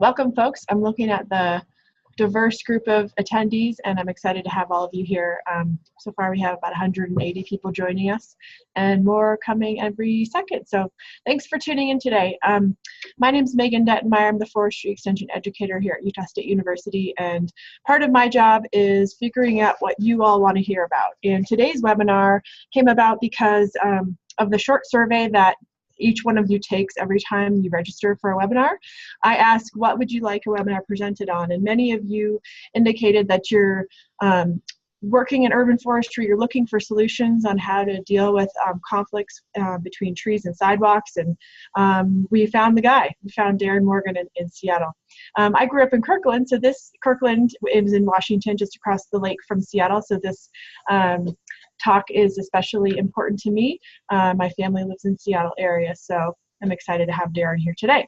Welcome, folks. I'm looking at the diverse group of attendees, and I'm excited to have all of you here. So far, we have about 180 people joining us, and more coming every second. So thanks for tuning in today. My name is Megan Dettenmeyer. I'm the Forestry Extension Educator here at Utah State University, and part of my job is figuring out what you all want to hear about. And today's webinar came about because of the short survey that each one of you takes every time you register for a webinar. I ask, what would you like a webinar presented on? And many of you indicated that you're working in urban forestry, you're looking for solutions on how to deal with conflicts between trees and sidewalks, and we found the guy. We found Darren Morgan in Seattle. I grew up in Kirkland, so Kirkland is in Washington, just across the lake from Seattle, so this talk is especially important to me. My family lives in the Seattle area, so I'm excited to have Darren here today.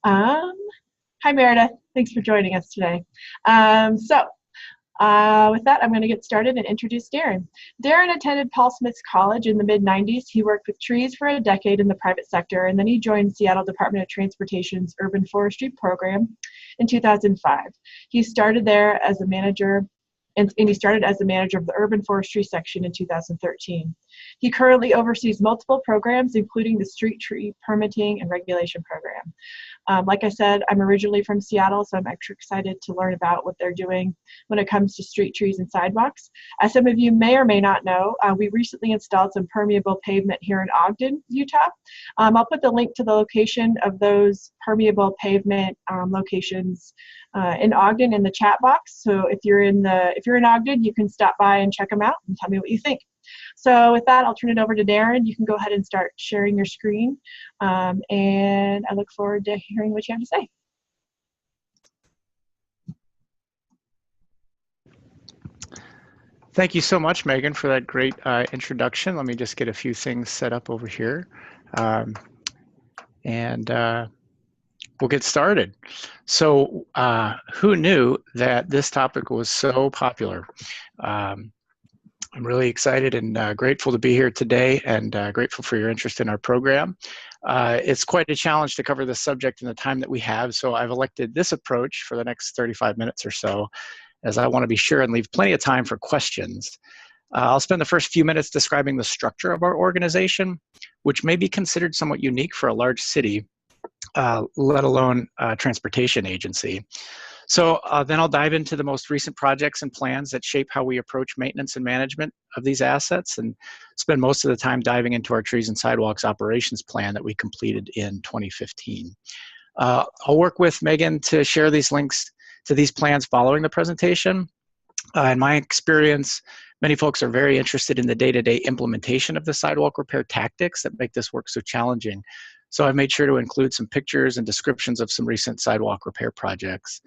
Hi Meredith, thanks for joining us today. With that, I'm going to get started and introduce Darren. Darren attended Paul Smith's College in the mid-90s. He worked with trees for a decade in the private sector, and then he joined Seattle Department of Transportation's Urban Forestry Program in 2005. He started there as a manager, and he started as the manager of the Urban Forestry section in 2013. He currently oversees multiple programs, including the Street Tree Permitting and Regulation Program. Like I said, I'm originally from Seattle, so I'm extra excited to learn about what they're doing when it comes to street trees and sidewalks. As some of you may or may not know, we recently installed some permeable pavement here in Ogden, Utah. I'll put the link to the location of those permeable pavement locations in Ogden in the chat box. So if you're in Ogden, you can stop by and check them out and tell me what you think. So with that, I'll turn it over to Darren. You can go ahead and start sharing your screen, and I look forward to hearing what you have to say. Thank you so much, Megan, for that great introduction. Let me just get a few things set up over here, and we'll get started. So who knew that this topic was so popular? I'm really excited and grateful to be here today, and grateful for your interest in our program. It's quite a challenge to cover this subject in the time that we have, so I've elected this approach for the next 35 minutes or so, as I want to be sure and leave plenty of time for questions. I'll spend the first few minutes describing the structure of our organization, which may be considered somewhat unique for a large city, let alone a transportation agency. So then I'll dive into the most recent projects and plans that shape how we approach maintenance and management of these assets, and spend most of the time diving into our trees and sidewalks operations plan that we completed in 2015. I'll work with Megan to share these links to these plans following the presentation. In my experience, many folks are very interested in the day-to-day implementation of the sidewalk repair tactics that make this work so challenging. So I've made sure to include some pictures and descriptions of some recent sidewalk repair projects.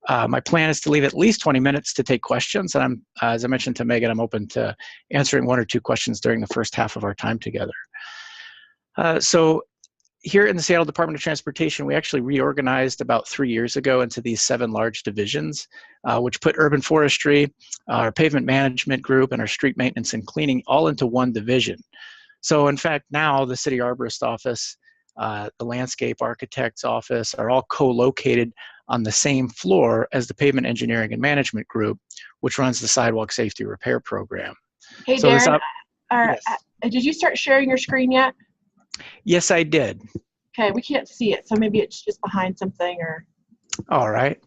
My plan is to leave at least 20 minutes to take questions, and as I mentioned to Megan, I'm open to answering 1 or 2 questions during the first half of our time together. So here in the Seattle Department of Transportation, we actually reorganized about 3 years ago into these 7 large divisions, which put urban forestry, our pavement management group, and our street maintenance and cleaning all into one division. So in fact, now the city arborist office, the landscape architect's office are all co-located on the same floor as the pavement engineering and management group, which runs the Sidewalk Safety Repair Program. Hey, so Darren, yes. Did you start sharing your screen yet? Yes, I did. Okay, we can't see it, so maybe it's just behind something, or. All right,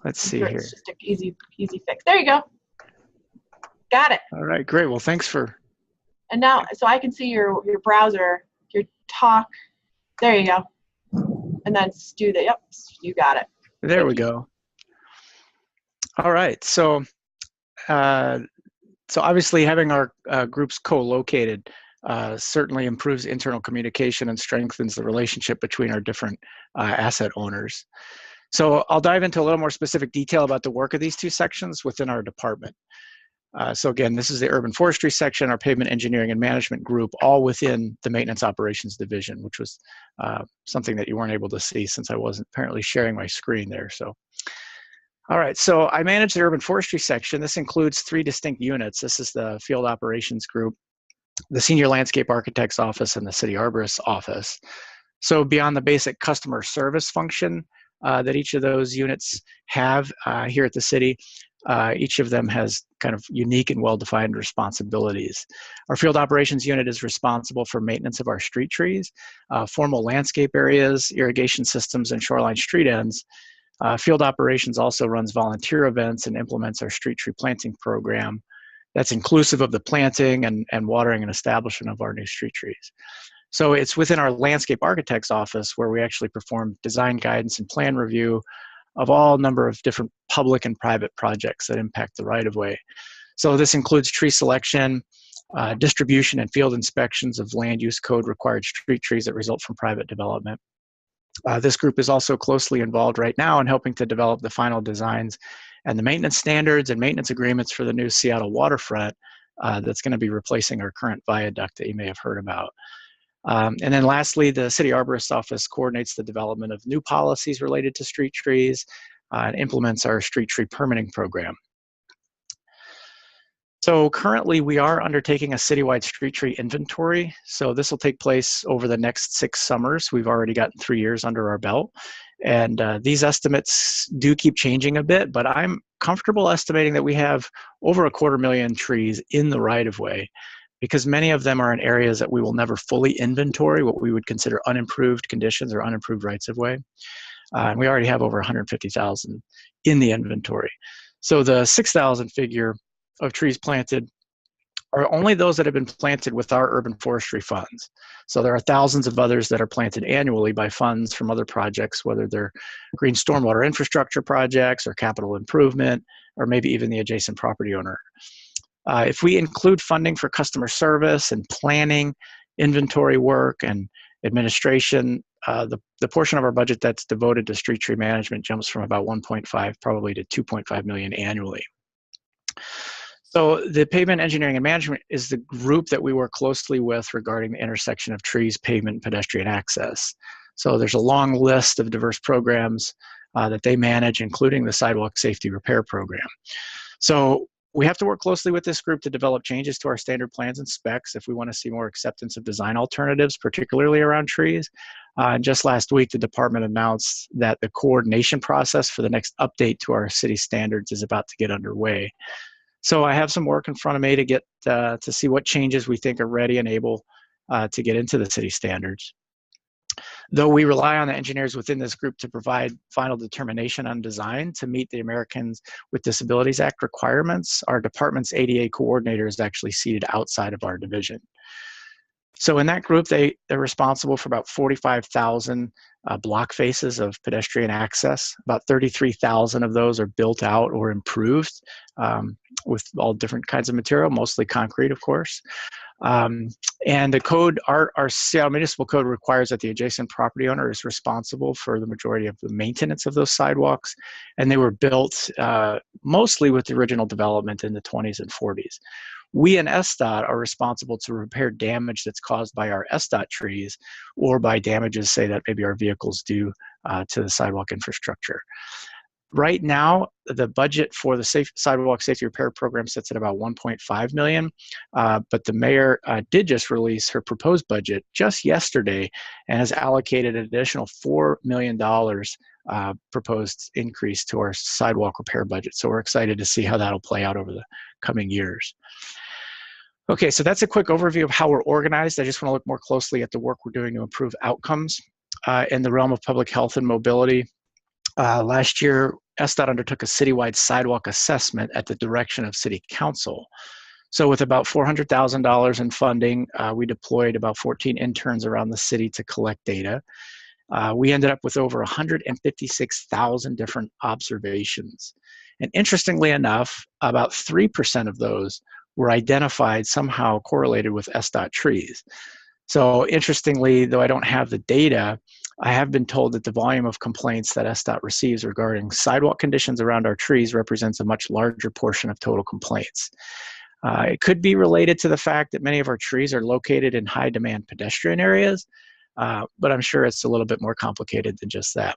let's see here. It's just an easy fix. There you go. Got it. All right, great. Well, thanks for. And now, so I can see your browser, your talk. There you go. And then do the, yep, you got it. There we go. All right, so obviously having our groups co-located certainly improves internal communication and strengthens the relationship between our different asset owners. So I'll dive into a little more specific detail about the work of these 2 sections within our department. So again, this is the urban forestry section, our pavement engineering and management group, all within the maintenance operations division, which was something that you weren't able to see since I wasn't apparently sharing my screen there. So, all right, so I manage the urban forestry section. This includes 3 distinct units. This is the field operations group, the senior landscape architect's office, and the city arborist's office. So beyond the basic customer service function, that each of those units have here at the city. Each of them has kind of unique and well-defined responsibilities. Our field operations unit is responsible for maintenance of our street trees, formal landscape areas, irrigation systems, and shoreline street ends. Field operations also runs volunteer events and implements our street tree planting program. That's inclusive of the planting and watering and establishment of our new street trees. So it's within our landscape architect's office where we actually perform design guidance and plan review of all number of different public and private projects that impact the right-of-way. So this includes tree selection, distribution and field inspections of land use code required street trees that result from private development. This group is also closely involved right now in helping to develop the final designs and the maintenance standards and maintenance agreements for the new Seattle waterfront that's going to be replacing our current viaduct that you may have heard about. And then lastly, the city arborist office coordinates the development of new policies related to street trees and implements our street tree permitting program. So currently we are undertaking a citywide street tree inventory. So this will take place over the next 6 summers. We've already gotten 3 years under our belt. And these estimates do keep changing a bit, but I'm comfortable estimating that we have over 250,000 trees in the right-of-way, because many of them are in areas that we will never fully inventory, what we would consider unimproved conditions or unimproved rights-of-way. And we already have over 150,000 in the inventory. So the 6,000 figure of trees planted are only those that have been planted with our urban forestry funds. So there are thousands of others that are planted annually by funds from other projects, whether they're green stormwater infrastructure projects or capital improvement, or maybe even the adjacent property owner. If we include funding for customer service and planning, inventory work, and administration, the portion of our budget that's devoted to street tree management jumps from about 1.5 probably to 2.5 million annually. So the pavement engineering and management is the group that we work closely with regarding the intersection of trees, pavement, and pedestrian access. So there's a long list of diverse programs that they manage, including the Sidewalk Safety Repair Program. So we have to work closely with this group to develop changes to our standard plans and specs if we want to see more acceptance of design alternatives, particularly around trees. And just last week, the department announced that the coordination process for the next update to our city standards is about to get underway. So I have some work in front of me to get to see what changes we think are ready and able to get into the city standards. Though we rely on the engineers within this group to provide final determination on design to meet the Americans with Disabilities Act requirements, our department's ADA coordinator is actually seated outside of our division. So in that group, they're responsible for about 45,000 block faces of pedestrian access. About 33,000 of those are built out or improved with all different kinds of material, mostly concrete, of course. And the code, our Seattle Municipal Code requires that the adjacent property owner is responsible for the majority of the maintenance of those sidewalks. And they were built mostly with the original development in the 20s and 40s. We and SDOT are responsible to repair damage that's caused by our SDOT trees or by damages, say, that maybe our vehicles do to the sidewalk infrastructure. Right now, the budget for the Sidewalk Safety Repair Program sits at about 1.5 million, but the mayor did just release her proposed budget just yesterday and has allocated an additional $4 million proposed increase to our sidewalk repair budget. So we're excited to see how that'll play out over the coming years. Okay, so that's a quick overview of how we're organized. I just want to look more closely at the work we're doing to improve outcomes in the realm of public health and mobility. Last year, SDOT undertook a citywide sidewalk assessment at the direction of City Council. So with about $400,000 in funding, we deployed about 14 interns around the city to collect data. We ended up with over 156,000 different observations. And interestingly enough, about 3% of those were identified somehow correlated with SDOT trees. So interestingly, though I don't have the data, I have been told that the volume of complaints that SDOT receives regarding sidewalk conditions around our trees represents a much larger portion of total complaints. It could be related to the fact that many of our trees are located in high demand pedestrian areas, but I'm sure it's a little bit more complicated than just that.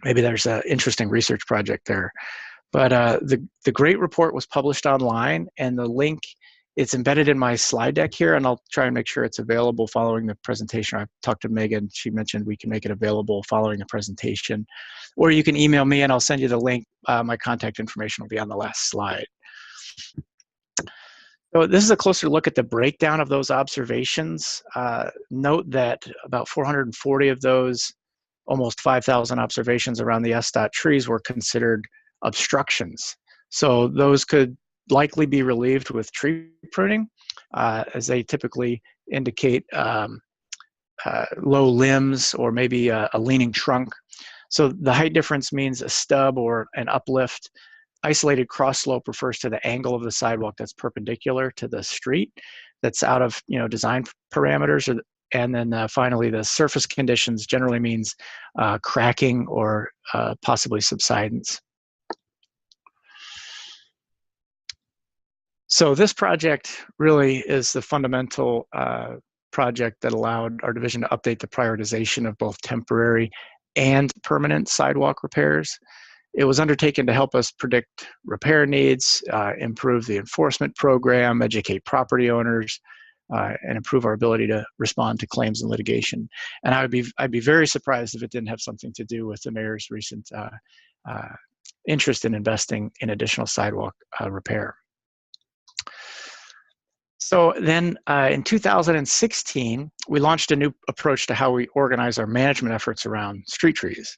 Maybe there's an interesting research project there. But the great report was published online, and the link It's embedded in my slide deck here, and I'll try and make sure it's available following the presentation. I talked to Megan. She mentioned we can make it available following the presentation. Or you can email me, and I'll send you the link. My contact information will be on the last slide. So this is a closer look at the breakdown of those observations. Note that about 440 of those, almost 5,000 observations around the SDOT trees were considered obstructions. So those could likely be relieved with tree pruning, as they typically indicate low limbs or maybe a leaning trunk. So the height difference means a stub or an uplift. Isolated cross slope refers to the angle of the sidewalk that's perpendicular to the street, that's out of design parameters. And then finally, the surface conditions generally means cracking or possibly subsidence. So this project really is the fundamental project that allowed our division to update the prioritization of both temporary and permanent sidewalk repairs. It was undertaken to help us predict repair needs, improve the enforcement program, educate property owners, and improve our ability to respond to claims and litigation. And I'd be very surprised if it didn't have something to do with the mayor's recent interest in investing in additional sidewalk repair. So then in 2016, we launched a new approach to how we organize our management efforts around street trees.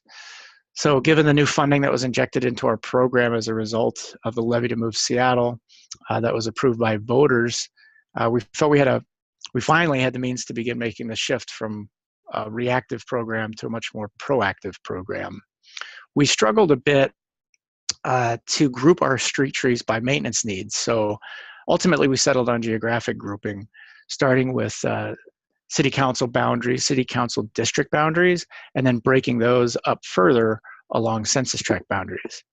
So given the new funding that was injected into our program as a result of the levy to move Seattle that was approved by voters, we felt we finally had the means to begin making the shift from a reactive program to a much more proactive program. We struggled a bit to group our street trees by maintenance needs. So ultimately, we settled on geographic grouping, starting with city council boundaries, city council district boundaries, and then breaking those up further along census tract boundaries.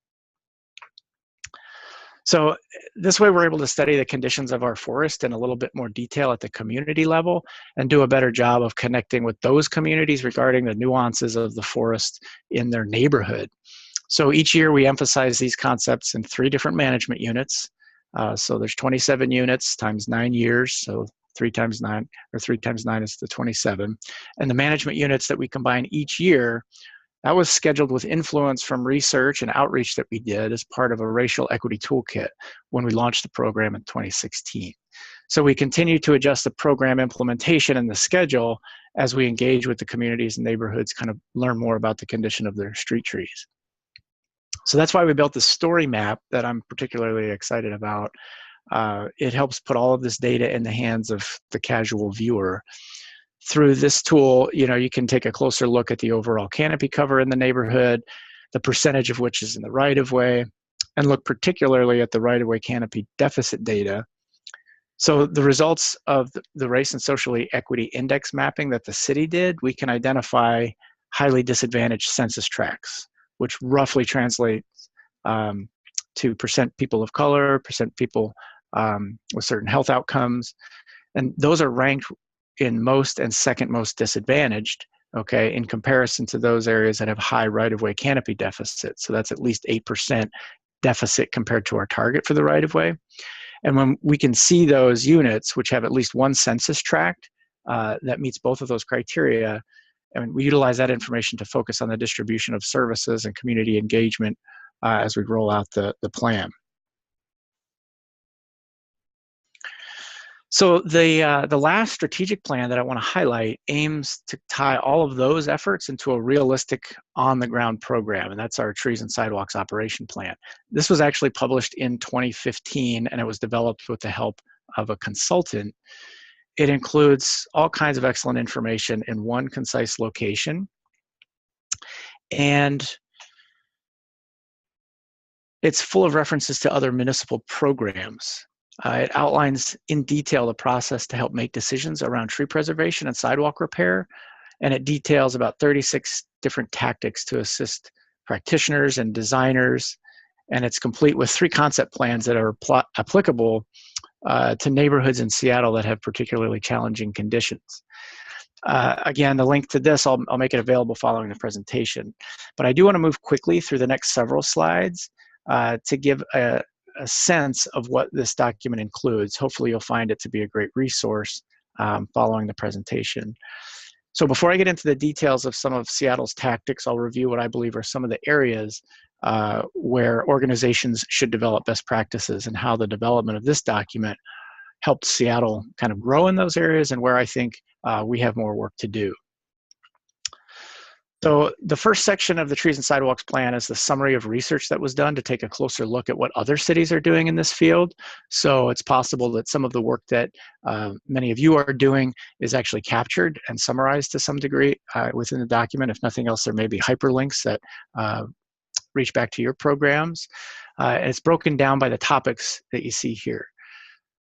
So this way we're able to study the conditions of our forest in a little bit more detail at the community level and do a better job of connecting with those communities regarding the nuances of the forest in their neighborhood. So each year we emphasize these concepts in 3 different management units. So there's 27 units times 9 years, so 3 times 9 is the 27. And the management units that we combine each year, that was scheduled with influence from research and outreach that we did as part of a racial equity toolkit when we launched the program in 2016. So we continue to adjust the program implementation and the schedule as we engage with the communities and neighborhoods, kind of learn more about the condition of their street trees. So that's why we built the story map that I'm particularly excited about. It helps put all of this data in the hands of the casual viewer. Through this tool, you can take a closer look at the overall canopy cover in the neighborhood, the percentage of which is in the right-of-way, and look particularly at the right-of-way canopy deficit data. So the results of the race and social equity index mapping that the city did, we can identify highly disadvantaged census tracts, which roughly translates to percent people of color, percent people with certain health outcomes. And those are ranked in most and second most disadvantaged, okay, in comparison to those areas that have high right-of-way canopy deficit. So that's at least 8% deficit compared to our target for the right-of-way. And when we can see those units, which have at least one census tract that meets both of those criteria, and we utilize that information to focus on the distribution of services and community engagement as we roll out the plan. So the last strategic plan that I want to highlight aims to tie all of those efforts into a realistic on-the-ground program, and that's our Trees and Sidewalks Operation Plan. This was actually published in 2015, and it was developed with the help of a consultant. It includes all kinds of excellent information in one concise location, and it's full of references to other municipal programs. It outlines in detail the process to help make decisions around tree preservation and sidewalk repair, and it details about 36 different tactics to assist practitioners and designers, and it's complete with 3 concept plans that are applicable to neighborhoods in Seattle that have particularly challenging conditions. Again, the link to this, I'll make it available following the presentation, but I do want to move quickly through the next several slides to give a sense of what this document includes. Hopefully you'll find it to be a great resource following the presentation. So before I get into the details of some of Seattle's tactics, I'll review what I believe are some of the areas where organizations should develop best practices and how the development of this document helped Seattle kind of grow in those areas and where I think we have more work to do. So the first section of the Trees and Sidewalks plan is the summary of research that was done to take a closer look at what other cities are doing in this field. So it's possible that some of the work that many of you are doing is actually captured and summarized to some degree within the document. If nothing else, there may be hyperlinks that reach back to your programs. It's broken down by the topics that you see here.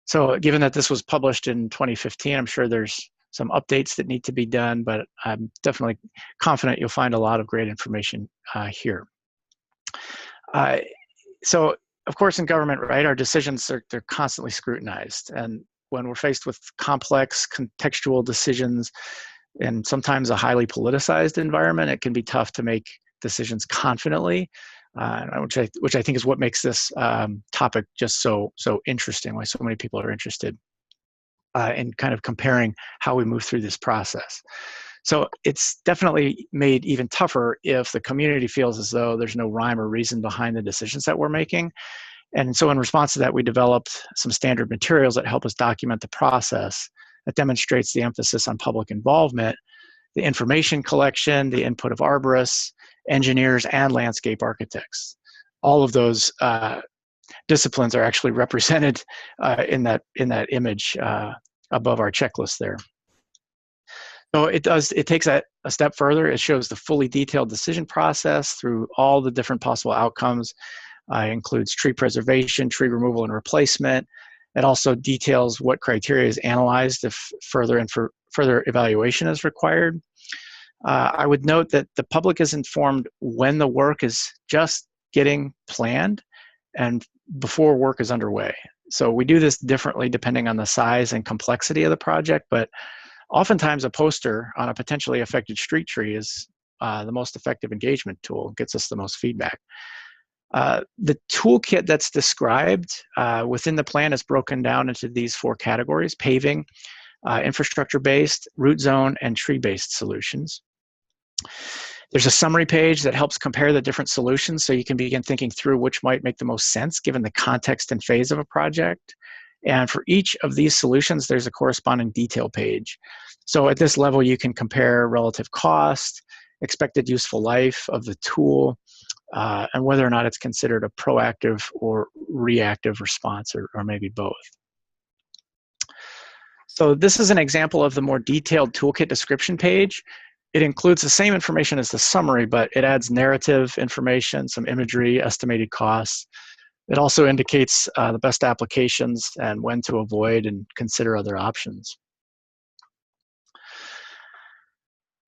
So given that this was published in 2015, I'm sure there's some updates that need to be done, but I'm definitely confident you'll find a lot of great information here. So of course in government, right, our decisions they're constantly scrutinized. And when we're faced with complex contextual decisions and sometimes a highly politicized environment, it can be tough to make decisions confidently, which I think is what makes this topic just so interesting, why so many people are interested in kind of comparing how we move through this process. So it's definitely made even tougher if the community feels as though there's no rhyme or reason behind the decisions that we're making. And so in response to that, we developed some standard materials that help us document the process that demonstrates the emphasis on public involvement, the information collection, the input of arborists, engineers, and landscape architects. All of those disciplines are actually represented in that image above our checklist there. So it takes that a step further. It shows the fully detailed decision process through all the different possible outcomes. Includes tree preservation, tree removal and replacement. It also details what criteria is analyzed if further evaluation is required. I would note that the public is informed when the work is just getting planned and before work is underway. So we do this differently depending on the size and complexity of the project, but oftentimes a poster on a potentially affected street tree is the most effective engagement tool, gets us the most feedback. The toolkit that's described within the plan is broken down into these 4 categories: paving, infrastructure-based, root zone, and tree-based solutions. There's a summary page that helps compare the different solutions so you can begin thinking through which might make the most sense given the context and phase of a project. And for each of these solutions, there's a corresponding detail page. So at this level, you can compare relative cost, expected useful life of the tool, and whether or not it's considered a proactive or reactive response, or maybe both. So this is an example of the more detailed toolkit description page. It includes the same information as the summary, but it adds narrative information, some imagery, estimated costs. It also indicates the best applications and when to avoid and consider other options.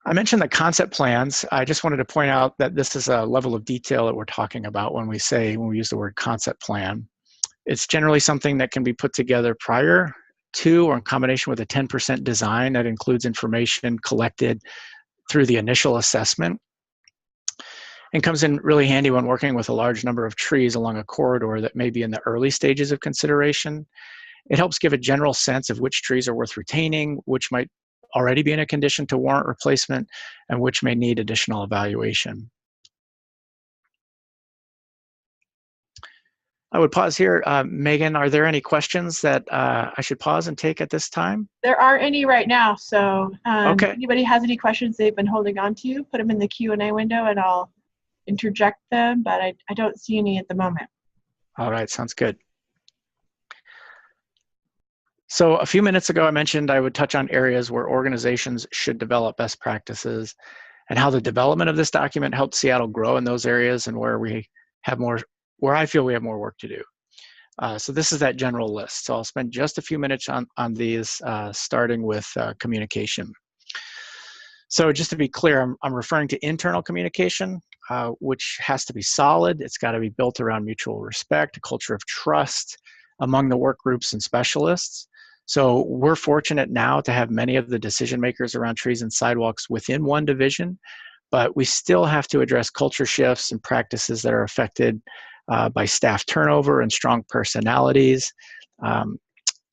I mentioned the concept plans. I just wanted to point out that this is a level of detail that we're talking about when we use the word concept plan. It's generally something that can be put together prior to or in combination with a 10% design that includes information collected through the initial assessment, and comes in really handy when working with a large number of trees along a corridor that may be in the early stages of consideration. It helps give a general sense of which trees are worth retaining, which might already be in a condition to warrant replacement, and which may need additional evaluation. I would pause here. Megan, are there any questions that I should pause and take at this time? There aren't any right now, so okay. If anybody has any questions they've been holding on to, put them in the Q&A window and I'll interject them, but I don't see any at the moment. All right, sounds good. So a few minutes ago, I mentioned I would touch on areas where organizations should develop best practices and how the development of this document helped Seattle grow in those areas and where I feel we have more work to do. So this is that general list. So I'll spend just a few minutes on these, starting with communication. So just to be clear, I'm referring to internal communication, which has to be solid. It's got to be built around mutual respect, a culture of trust among the work groups and specialists. So we're fortunate now to have many of the decision makers around trees and sidewalks within one division, but we still have to address culture shifts and practices that are affected by staff turnover and strong personalities.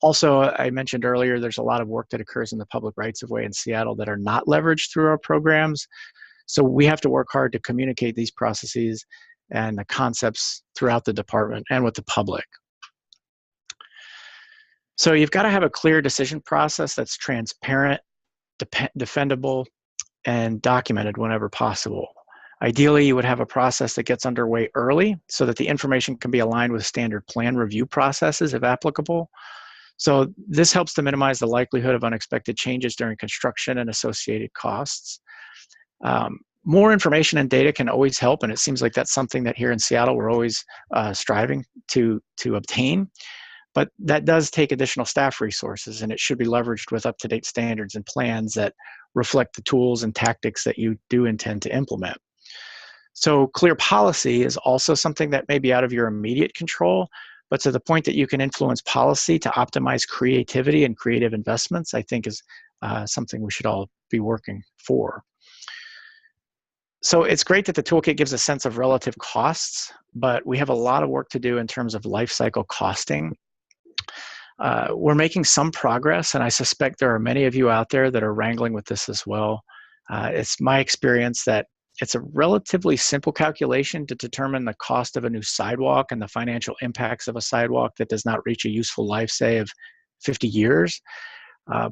Also, I mentioned earlier, there's a lot of work that occurs in the public rights-of-way in Seattle that are not leveraged through our programs. So we have to work hard to communicate these processes and the concepts throughout the department and with the public. So you've got to have a clear decision process that's transparent, defendable, and documented whenever possible. Ideally, you would have a process that gets underway early so that the information can be aligned with standard plan review processes if applicable. So this helps to minimize the likelihood of unexpected changes during construction and associated costs. More information and data can always help, and it seems like that's something that here in Seattle we're always striving to obtain. But that does take additional staff resources, and it should be leveraged with up-to-date standards and plans that reflect the tools and tactics that you do intend to implement. So clear policy is also something that may be out of your immediate control, but to the point that you can influence policy to optimize creativity and creative investments, I think is something we should all be working for. So it's great that the toolkit gives a sense of relative costs, but we have a lot of work to do in terms of life cycle costing. We're making some progress, and I suspect there are many of you out there that are wrangling with this as well. It's my experience that it's a relatively simple calculation to determine the cost of a new sidewalk and the financial impacts of a sidewalk that does not reach a useful life, say, of 50 years.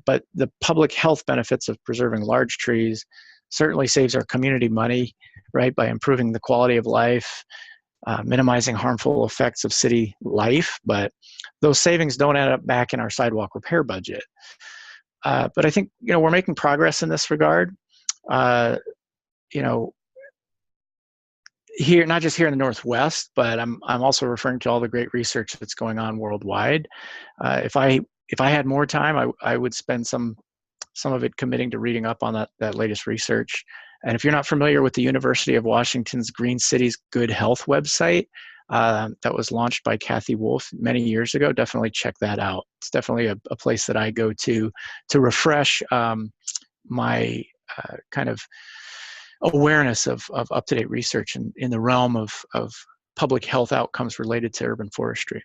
But the public health benefits of preserving large trees certainly saves our community money, right, by improving the quality of life, minimizing harmful effects of city life, but those savings don't end up back in our sidewalk repair budget. But I think, we're making progress in this regard. Here, not just here in the Northwest, but I'm also referring to all the great research that's going on worldwide. If I had more time, I would spend some of it committing to reading up on that latest research. And if you're not familiar with the University of Washington's Green Cities Good Health website that was launched by Kathy Wolf many years ago, definitely check that out. It's definitely a place that I go to refresh my kind of awareness of up-to-date research in the realm of public health outcomes related to urban forestry.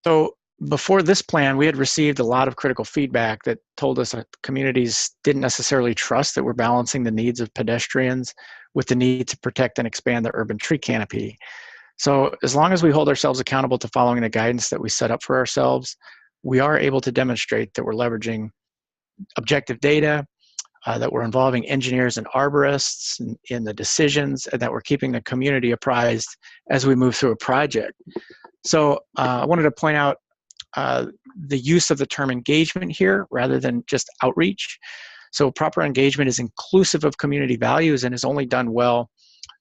So before this plan, we had received a lot of critical feedback that told us that communities didn't necessarily trust that we're balancing the needs of pedestrians with the need to protect and expand the urban tree canopy. So as long as we hold ourselves accountable to following the guidance that we set up for ourselves, we are able to demonstrate that we're leveraging objective data, that we're involving engineers and arborists in the decisions, and that we're keeping the community apprised as we move through a project. So I wanted to point out the use of the term engagement here rather than just outreach. So proper engagement is inclusive of community values and is only done well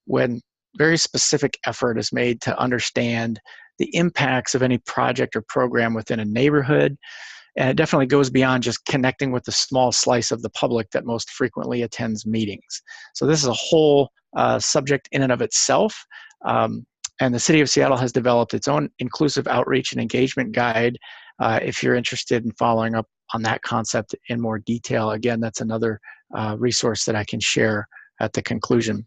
when very specific effort is made to understand the impacts of any project or program within a neighborhood. And it definitely goes beyond just connecting with the small slice of the public that most frequently attends meetings. So this is a whole subject in and of itself. And the City of Seattle has developed its own inclusive outreach and engagement guide. If you're interested in following up on that concept in more detail, again, that's another resource that I can share at the conclusion.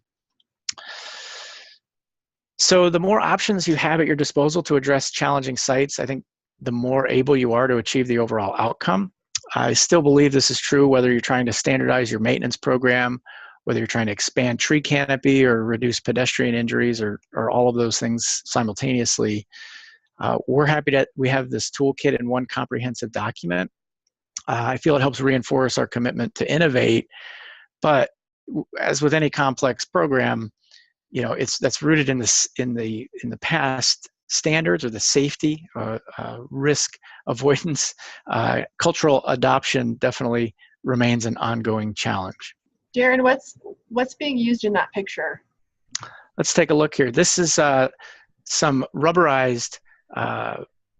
So the more options you have at your disposal to address challenging sites, I think the more able you are to achieve the overall outcome. I still believe this is true whether you're trying to standardize your maintenance program, whether you're trying to expand tree canopy or reduce pedestrian injuries or all of those things simultaneously. We're happy that we have this toolkit in one comprehensive document. I feel it helps reinforce our commitment to innovate, but as with any complex program, that's rooted in the past standards or the safety, risk avoidance. Cultural adoption definitely remains an ongoing challenge. Darren, what's being used in that picture? Let's take a look here. This is some rubberized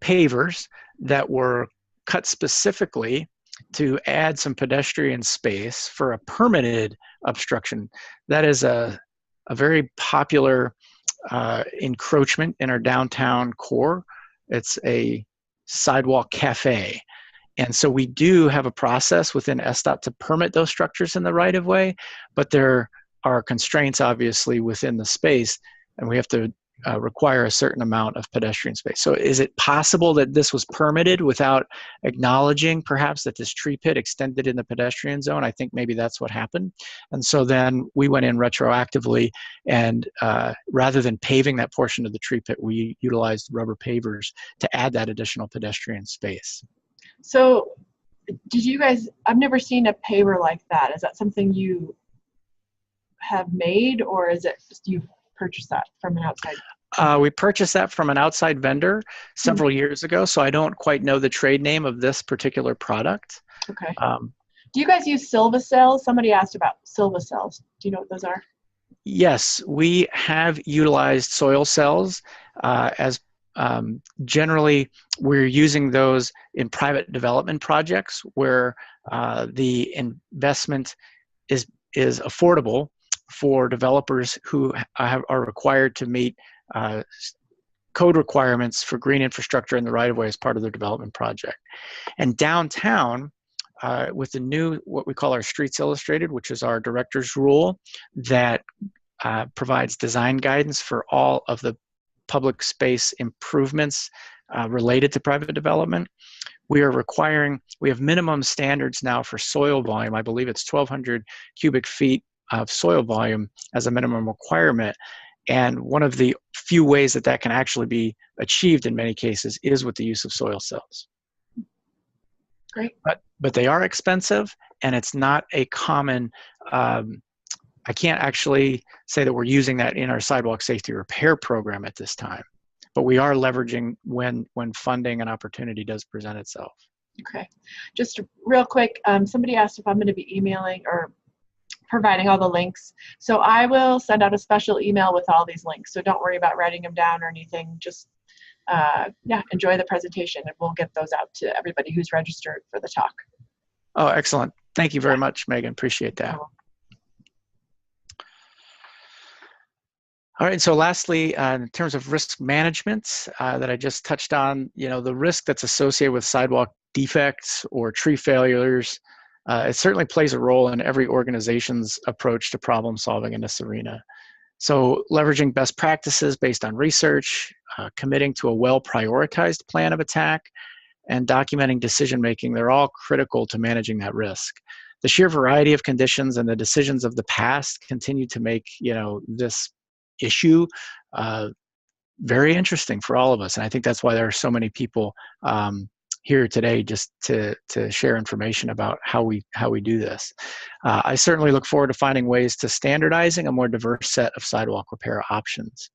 pavers that were cut specifically to add some pedestrian space for a permitted obstruction. That is a very popular encroachment in our downtown core. It's a sidewalk cafe. And so we do have a process within SDOT to permit those structures in the right-of-way, but there are constraints, obviously, within the space, and we have to require a certain amount of pedestrian space. So is it possible that this was permitted without acknowledging perhaps that this tree pit extended in the pedestrian zone? I think maybe that's what happened. And so then we went in retroactively, and rather than paving that portion of the tree pit, we utilized rubber pavers to add that additional pedestrian space. So did you guys, I've never seen a paver like that. Is that something you have made, or is it just you purchased that from an outside? We purchased that from an outside vendor several years ago, so I don't quite know the trade name of this particular product. Okay. Do you guys use Silva cells? Somebody asked about Silva cells. Do you know what those are? Yes, we have utilized soil cells as generally we're using those in private development projects where the investment is affordable for developers who are required to meet code requirements for green infrastructure in the right-of-way as part of their development project. And downtown, with the new, what we call our Streets Illustrated, which is our director's rule that provides design guidance for all of the public space improvements related to private development, we have minimum standards now for soil volume. I believe it's 1,200 cubic feet of soil volume as a minimum requirement. And one of the few ways that that can actually be achieved in many cases is with the use of soil cells. Great. But they are expensive, and it's not a common, I can't actually say that we're using that in our sidewalk safety repair program at this time, but we are leveraging when funding and opportunity does present itself. Okay. Just real quick, somebody asked if I'm going to be emailing or providing all the links. So I will send out a special email with all these links. So don't worry about writing them down or anything. Just yeah, enjoy the presentation, and we'll get those out to everybody who's registered for the talk. Oh, excellent. Thank you very much, Megan. Appreciate that. All right, so lastly, in terms of risk management that I just touched on, the risk that's associated with sidewalk defects or tree failures, it certainly plays a role in every organization's approach to problem solving in this arena. So leveraging best practices based on research, committing to a well-prioritized plan of attack, and documenting decision-making, they're all critical to managing that risk. The sheer variety of conditions and the decisions of the past continue to make, this issue very interesting for all of us. And I think that's why there are so many people here today just to share information about how we do this. I certainly look forward to finding ways to standardizing a more diverse set of sidewalk repair options.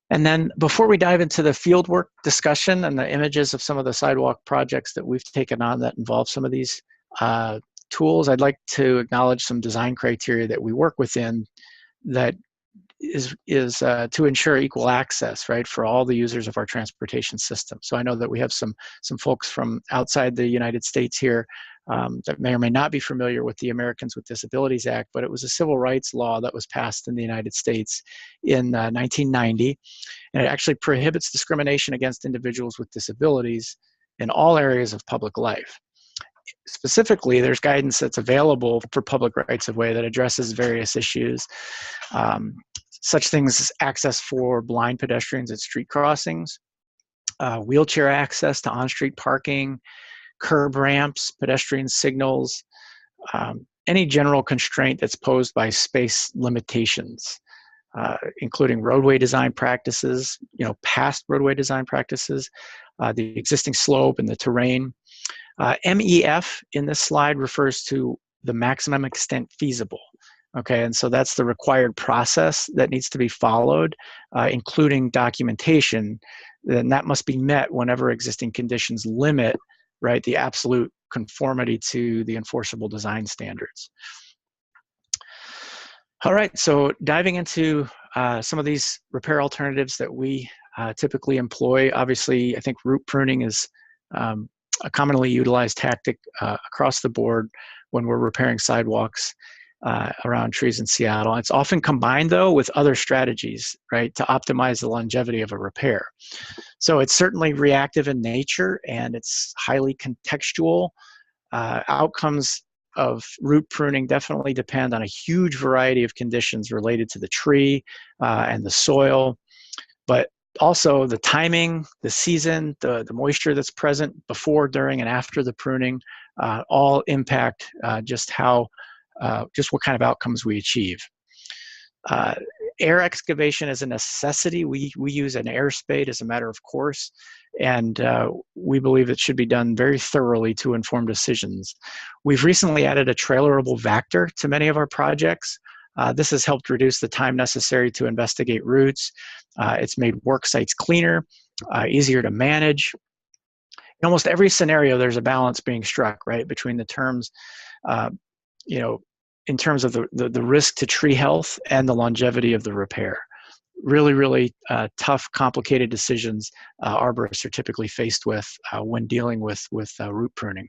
And then before we dive into the fieldwork discussion and the images of some of the sidewalk projects that we've taken on that involve some of these tools, I'd like to acknowledge some design criteria that we work within that is to ensure equal access, right, for all the users of our transportation system. So I know that we have some folks from outside the United States here that may or may not be familiar with the Americans with Disabilities Act, but it was a civil rights law that was passed in the United States in 1990, and it actually prohibits discrimination against individuals with disabilities in all areas of public life. Specifically, there's guidance that's available for public rights of way that addresses various issues, such things as access for blind pedestrians at street crossings, wheelchair access to on-street parking, curb ramps, pedestrian signals, any general constraint that's posed by space limitations, including roadway design practices, past roadway design practices, the existing slope and the terrain. MEF in this slide refers to the maximum extent feasible. Okay, and so that's the required process that needs to be followed, including documentation, and that must be met whenever existing conditions limit, right, the absolute conformity to the enforceable design standards. All right, so diving into some of these repair alternatives that we typically employ. Obviously, I think root pruning is a commonly utilized tactic across the board when we're repairing sidewalks around trees in Seattle. It's often combined, though, with other strategies, right, to optimize the longevity of a repair. So it's certainly reactive in nature, and it's highly contextual. Outcomes of root pruning definitely depend on a huge variety of conditions related to the tree and the soil, but also the timing, the season, the moisture that's present before, during, and after the pruning all impact just what kind of outcomes we achieve. Air excavation is a necessity. We use an air spade as a matter of course, and we believe it should be done very thoroughly to inform decisions. We've recently added a trailerable vector to many of our projects. This has helped reduce the time necessary to investigate roots. It's made work sites cleaner, easier to manage. In almost every scenario, there's a balance being struck, right, between the terms, in terms of the risk to tree health and the longevity of the repair. Really, really tough, complicated decisions arborists are typically faced with when dealing with root pruning.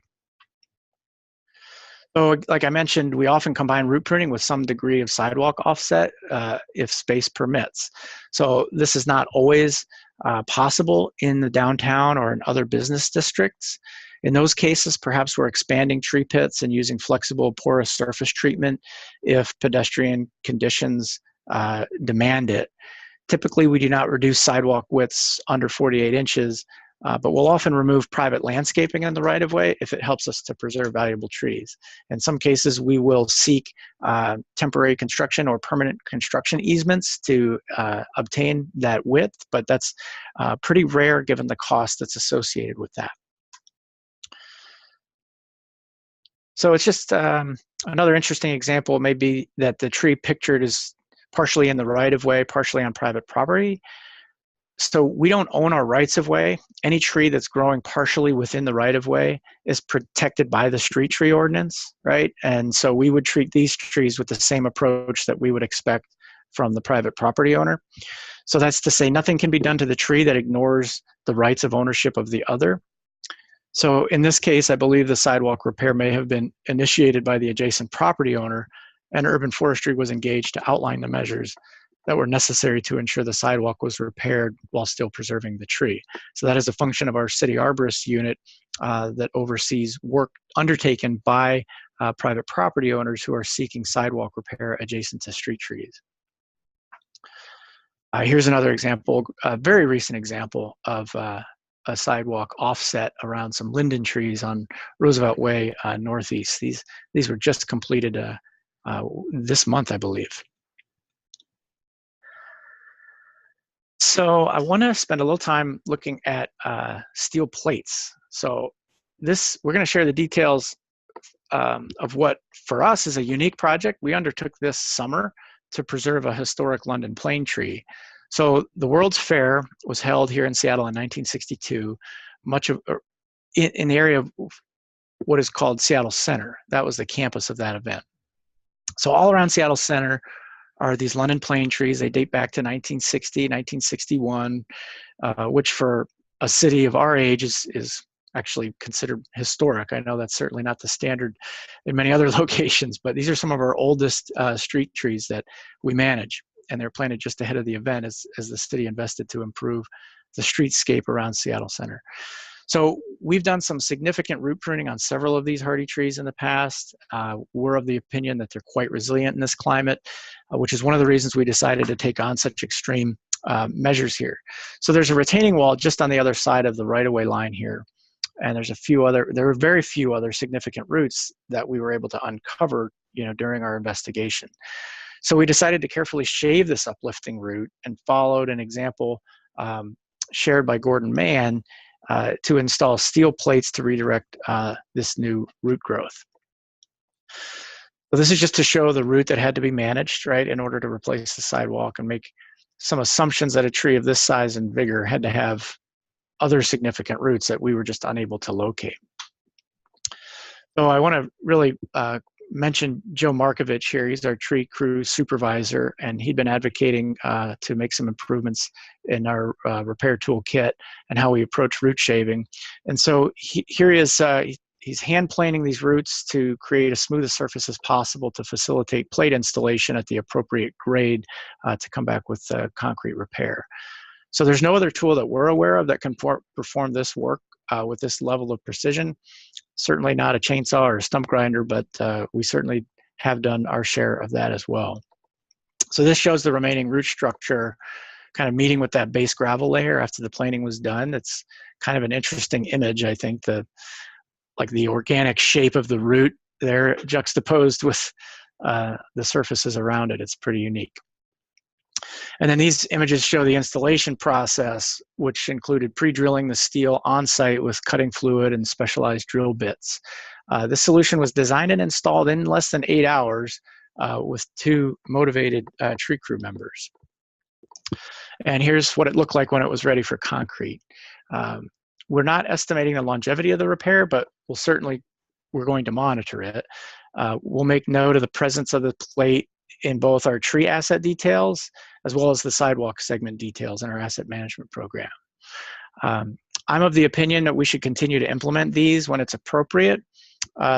So like I mentioned, we often combine root pruning with some degree of sidewalk offset if space permits. So this is not always possible in the downtown or in other business districts. In those cases, perhaps we're expanding tree pits and using flexible porous surface treatment if pedestrian conditions demand it. Typically, we do not reduce sidewalk widths under 48 inches, but we'll often remove private landscaping in the right-of-way if it helps us to preserve valuable trees. In some cases, we will seek temporary construction or permanent construction easements to obtain that width, but that's pretty rare given the cost that's associated with that. So it's just another interesting example may be that the tree pictured is partially in the right-of-way, partially on private property. So we don't own our rights-of-way. Any tree that's growing partially within the right-of-way is protected by the street tree ordinance, right? And so we would treat these trees with the same approach that we would expect from the private property owner. So that's to say nothing can be done to the tree that ignores the rights of ownership of the other. So in this case, I believe the sidewalk repair may have been initiated by the adjacent property owner, and Urban Forestry was engaged to outline the measures that were necessary to ensure the sidewalk was repaired while still preserving the tree. So that is a function of our city arborist unit that oversees work undertaken by private property owners who are seeking sidewalk repair adjacent to street trees. Here's another example, a very recent example of a sidewalk offset around some linden trees on Roosevelt Way Northeast. These were just completed this month, I believe. So I want to spend a little time looking at steel plates. So we're going to share the details of what for us is a unique project. We undertook this summer to preserve a historic London plane tree. So the World's Fair was held here in Seattle in 1962, much of in the area of what is called Seattle Center. That was the campus of that event. So all around Seattle Center are these London plane trees. They date back to 1960, 1961, which for a city of our age is actually considered historic. I know that's certainly not the standard in many other locations, but these are some of our oldest street trees that we manage. And they're planted just ahead of the event as the city invested to improve the streetscape around Seattle Center. So we've done some significant root pruning on several of these hardy trees in the past. We're of the opinion that they're quite resilient in this climate, which is one of the reasons we decided to take on such extreme measures here. So there's a retaining wall just on the other side of the right-of-way line here. And there are very few other significant roots that we were able to uncover, during our investigation. So we decided to carefully shave this uplifting root and followed an example shared by Gordon Mann to install steel plates to redirect this new root growth. So this is just to show the root that had to be managed, right, in order to replace the sidewalk and make some assumptions that a tree of this size and vigor had to have other significant roots that we were just unable to locate. So I want to really mention Joe Markovich here. He's our tree crew supervisor, and he'd been advocating to make some improvements in our repair toolkit and how we approach root shaving. And so here he is, he's hand planing these roots to create as smooth a surface as possible to facilitate plate installation at the appropriate grade to come back with concrete repair. So there's no other tool that we're aware of that can perform this work with this level of precision. certainly not a chainsaw or a stump grinder, but we certainly have done our share of that as well. So this shows the remaining root structure kind of meeting with that base gravel layer after the planing was done. It's kind of an interesting image, I think, like the organic shape of the root there juxtaposed with the surfaces around it. It's pretty unique. And then these images show the installation process, which included pre-drilling the steel on site with cutting fluid and specialized drill bits. This solution was designed and installed in less than 8 hours with 2 motivated tree crew members. And here's what it looked like when it was ready for concrete. We're not estimating the longevity of the repair, but we're going to monitor it. We'll make note of the presence of the plate in both our tree asset details as well as the sidewalk segment details in our asset management program. I'm of the opinion that we should continue to implement these when it's appropriate.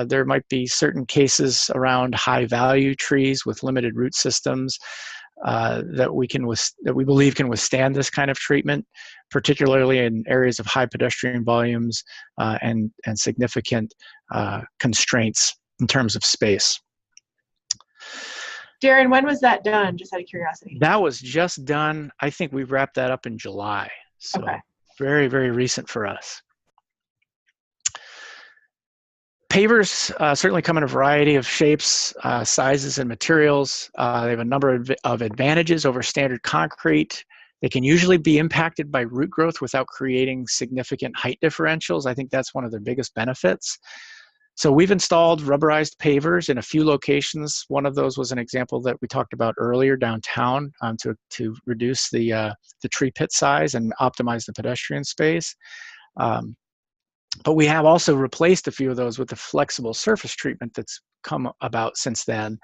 There might be certain cases around high value trees with limited root systems that we believe can withstand this kind of treatment, particularly in areas of high pedestrian volumes and significant constraints in terms of space. Darren, when was that done? Just out of curiosity. That was just done. I think we wrapped that up in July. So okay. Very, very recent for us. Pavers certainly come in a variety of shapes, sizes, and materials. They have a number of advantages over standard concrete. They can usually be impacted by root growth without creating significant height differentials. I think that's one of their biggest benefits. So we've installed rubberized pavers in a few locations. One of those was an example that we talked about earlier downtown to reduce the tree pit size and optimize the pedestrian space. But we have also replaced a few of those with the flexible surface treatment that's come about since then.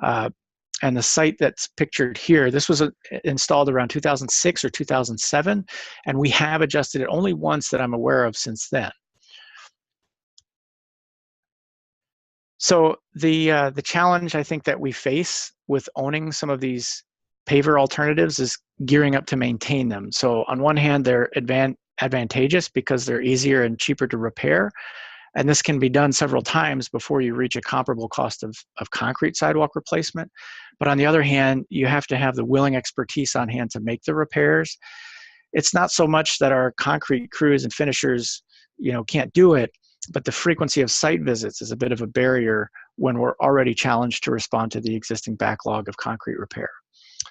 And the site that's pictured here, this was installed around 2006 or 2007, and we have adjusted it only once that I'm aware of since then. So the challenge I think that we face with owning some of these paver alternatives is gearing up to maintain them. So on one hand, they're advantageous because they're easier and cheaper to repair. And this can be done several times before you reach a comparable cost of concrete sidewalk replacement. But on the other hand, you have to have the willing expertise on hand to make the repairs. It's not so much that our concrete crews and finishers, can't do it, but the frequency of site visits is a bit of a barrier when we're already challenged to respond to the existing backlog of concrete repair.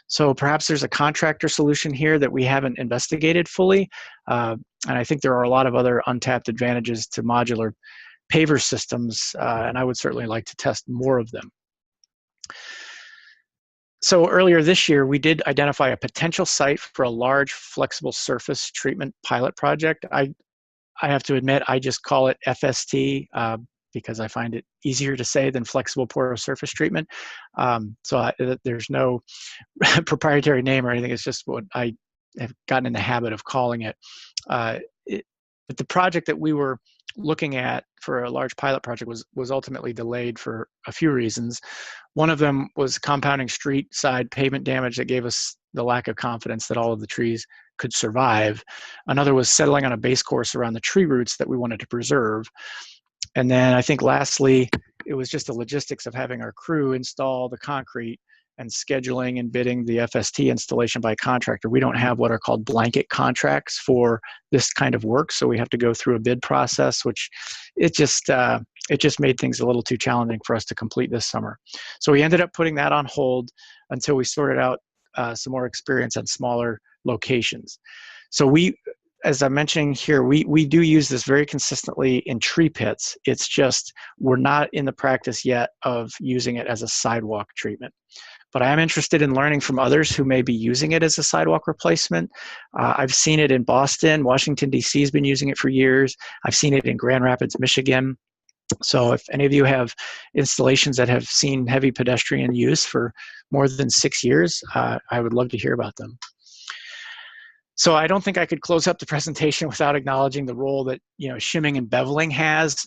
So perhaps there's a contractor solution here that we haven't investigated fully. And I think there are a lot of other untapped advantages to modular paver systems, and I would certainly like to test more of them. So earlier this year, we did identify a potential site for a large flexible surface treatment pilot project. I have to admit, I just call it FST because I find it easier to say than flexible porous surface treatment. There's no proprietary name or anything. It's just what I have gotten in the habit of calling it. But the project that we were looking at for a large pilot project was ultimately delayed for a few reasons. One of them was compounding street side pavement damage that gave us the lack of confidence that all of the trees could survive. Another was settling on a base course around the tree roots that we wanted to preserve. And then I think lastly, it was just the logistics of having our crew install the concrete and scheduling and bidding the FST installation by contractor. We don't have what are called blanket contracts for this kind of work, so we have to go through a bid process, which it just made things a little too challenging for us to complete this summer. So we ended up putting that on hold until we sorted out some more experience at smaller locations. So as I'm mentioning here, we do use this very consistently in tree pits. It's just we're not in the practice yet of using it as a sidewalk treatment. But I am interested in learning from others who may be using it as a sidewalk replacement. I've seen it in Boston. Washington, D.C. has been using it for years. I've seen it in Grand Rapids, Michigan. So if any of you have installations that have seen heavy pedestrian use for more than 6 years, I would love to hear about them. So I don't think I could close up the presentation without acknowledging the role that shimming and beveling has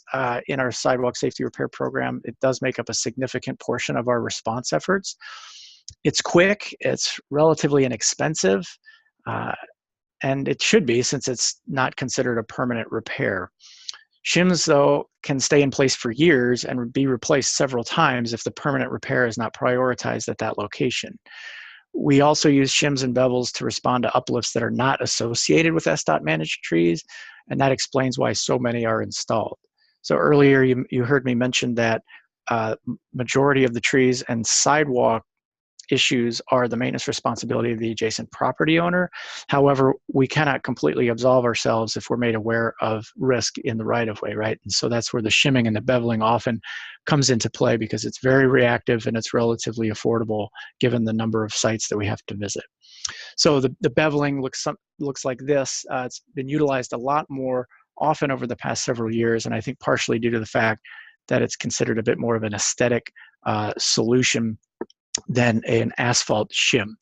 in our sidewalk safety repair program. It does make up a significant portion of our response efforts. It's quick, it's relatively inexpensive, and it should be since it's not considered a permanent repair. Shims, though, can stay in place for years and be replaced several times if the permanent repair is not prioritized at that location. We also use shims and bevels to respond to uplifts that are not associated with SDOT managed trees, and that explains why so many are installed. So earlier you heard me mention that majority of the trees and sidewalk issues are the maintenance responsibility of the adjacent property owner. However, we cannot completely absolve ourselves if we're made aware of risk in the right-of-way, right? And so that's where the shimming and the beveling often comes into play, because it's very reactive and it's relatively affordable given the number of sites that we have to visit. So the beveling looks like this. It's been utilized a lot more often over the past several years, and I think partially due to the fact that it's considered a bit more of an aesthetic solution than an asphalt shim.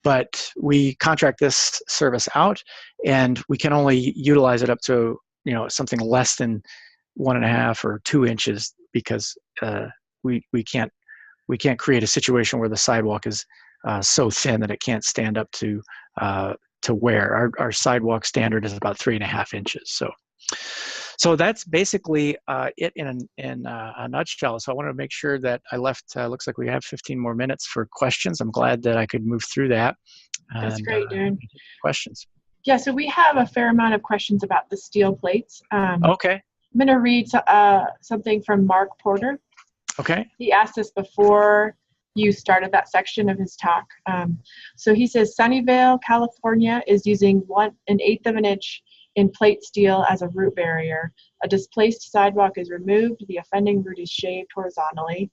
But we contract this service out, and we can only utilize it up to something less than 1.5 or 2 inches, because we can't create a situation where the sidewalk is so thin that it can't stand up to wear. Our sidewalk standard is about 3.5 inches. So that's basically it in a nutshell. So I wanted to make sure that I left, looks like we have 15 more minutes for questions. I'm glad that I could move through that. That's great, Darren. Questions? Yeah, so we have a fair amount of questions about the steel plates. Okay. I'm going to read something from Mark Porter. Okay. He asked us before you started that section of his talk. So he says, Sunnyvale, California is using 1/8 of an inch in plate steel as a root barrier. A displaced sidewalk is removed. The offending root is shaved horizontally,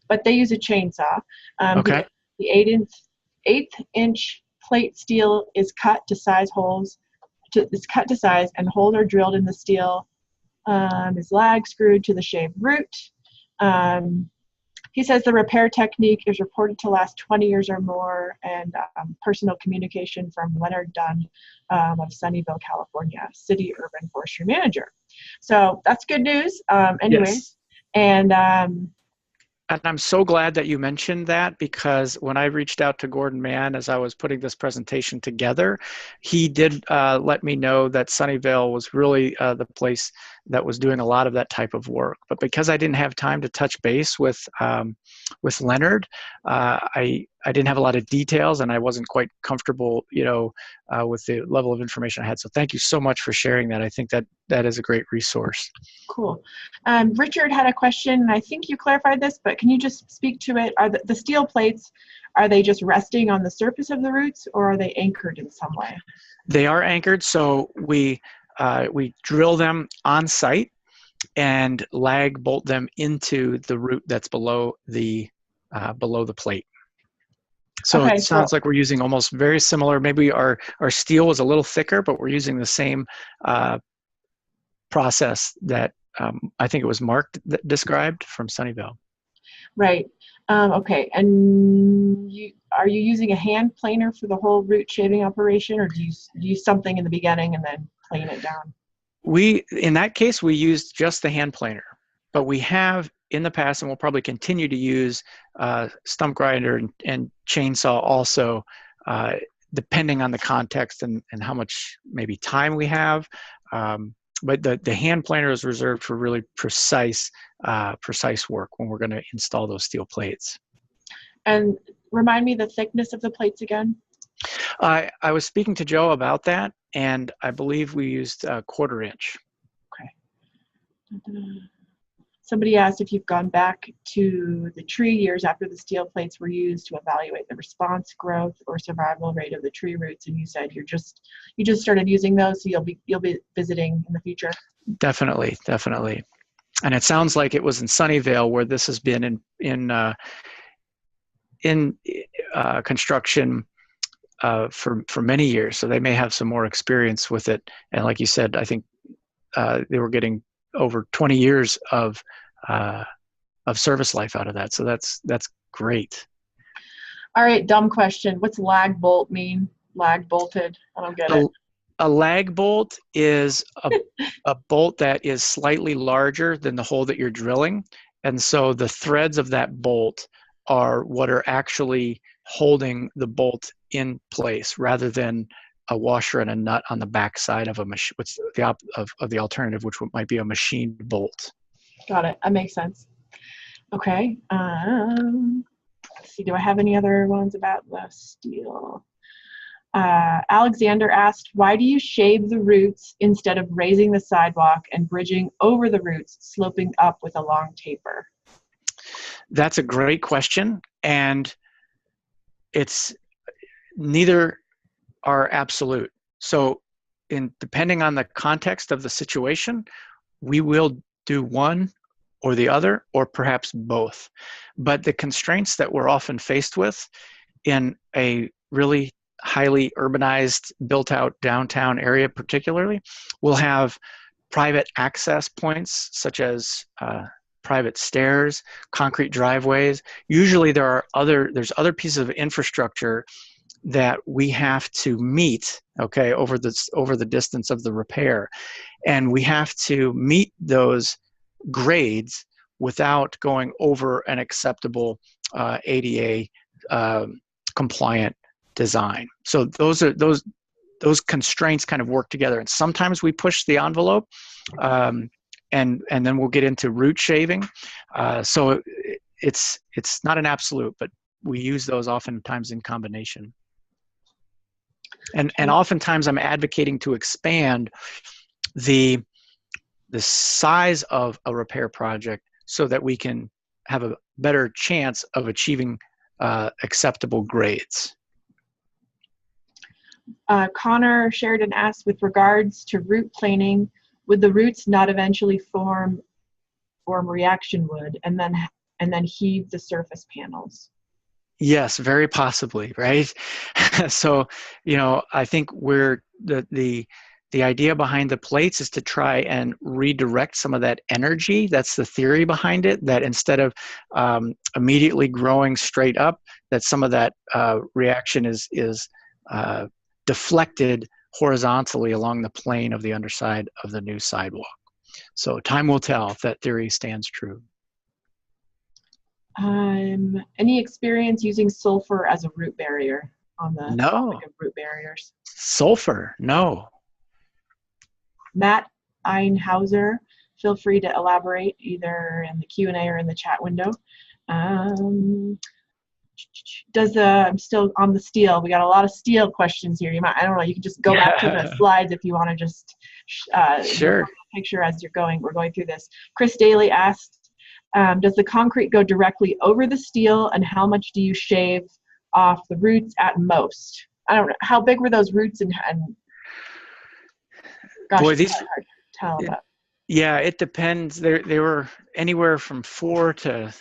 but they use a chainsaw. Okay. The 1/8 plate steel is cut to size, and holes are drilled in the steel. Is lag screwed to the shaved root. He says the repair technique is reported to last 20 years or more, and personal communication from Leonard Dunn of Sunnyvale, California, City Urban Forestry Manager. So that's good news. Anyways, yes. And I'm so glad that you mentioned that, because when I reached out to Gordon Mann as I was putting this presentation together, he did let me know that Sunnyvale was really the place that was doing a lot of that type of work. But because I didn't have time to touch base with Leonard, I didn't have a lot of details, and I wasn't quite comfortable, with the level of information I had. So thank you so much for sharing that. I think that is a great resource. Cool. Richard had a question, and I think you clarified this, but can you just speak to it? Are the steel plates, are they just resting on the surface of the roots, or are they anchored in some way? They are anchored, so we drill them on site and lag bolt them into the root that's below the plate. So Okay, it sounds like we're using almost very similar. Maybe our steel was a little thicker, but we're using the same process that I think it was Mark that described from Sunnyvale. Right. Okay. And are you using a hand planer for the whole root shaving operation, or do you use something in the beginning and then plane it down? In that case, we used just the hand planer, but we have in the past, and we'll probably continue to use stump grinder and chainsaw also, depending on the context and how much maybe time we have. But the hand planer is reserved for really precise work when we're going to install those steel plates. And remind me the thickness of the plates again. I was speaking to Joe about that, and I believe we used 1/4 inch. Okay. Somebody asked if you've gone back to the tree years after the steel plates were used to evaluate the response, growth, or survival rate of the tree roots, and you said you just started using those, so you'll be visiting in the future. Definitely. And it sounds like it was in Sunnyvale where this has been in construction for many years, so they may have some more experience with it. And like you said, I think they were getting over 20 years of service life out of that. So that's great. All right, dumb question. What's lag bolt mean? Lag bolted? I don't get it. A lag bolt is a bolt that is slightly larger than the hole that you're drilling. And so the threads of that bolt are what are actually holding the bolt in place, rather than a washer and a nut on the back side of a machine. What's of the alternative, which might be a machined bolt. Got it. That makes sense. Okay. Let's see. Do I have any other ones about the steel? Alexander asked, why do you shave the roots instead of raising the sidewalk and bridging over the roots, sloping up with a long taper? That's a great question, and it's neither are absolute. So depending on the context of the situation, we will do one or the other, or perhaps both. But the constraints that we're often faced with in a really highly urbanized, built out downtown area particularly, will have private access points such as private stairs, concrete driveways. Usually there's other pieces of infrastructure that we have to meet, okay, over the distance of the repair. And we have to meet those grades without going over an acceptable ADA compliant design. So those constraints kind of work together, and sometimes we push the envelope, and then we'll get into root shaving. So it's not an absolute, but we use those oftentimes in combination. And oftentimes I'm advocating to expand the size of a repair project so that we can have a better chance of achieving acceptable grades. Connor Sheridan asked, with regards to root planing, would the roots not eventually form reaction wood and then heave the surface panels? Yes, very possibly, right? So, I think the idea behind the plates is to try and redirect some of that energy. That's the theory behind it, that instead of immediately growing straight up, that some of that reaction is deflected horizontally along the plane of the underside of the new sidewalk. So time will tell if that theory stands true. Any experience using sulfur as a root barrier on the No. topic of root barriers? Sulfur, no. Matt Einhauser, feel free to elaborate either in the Q&A or in the chat window. I'm still on the steel. We got a lot of steel questions here. I don't know, you can just go back to the slides if you want to just sure. Picture as we're going through this. Chris Daly asked, does the concrete go directly over the steel, and how much do you shave off the roots at most? I don't know. How big were those roots, and gosh, boy, it's hard to tell. But. Yeah, it depends. They were anywhere from 4 to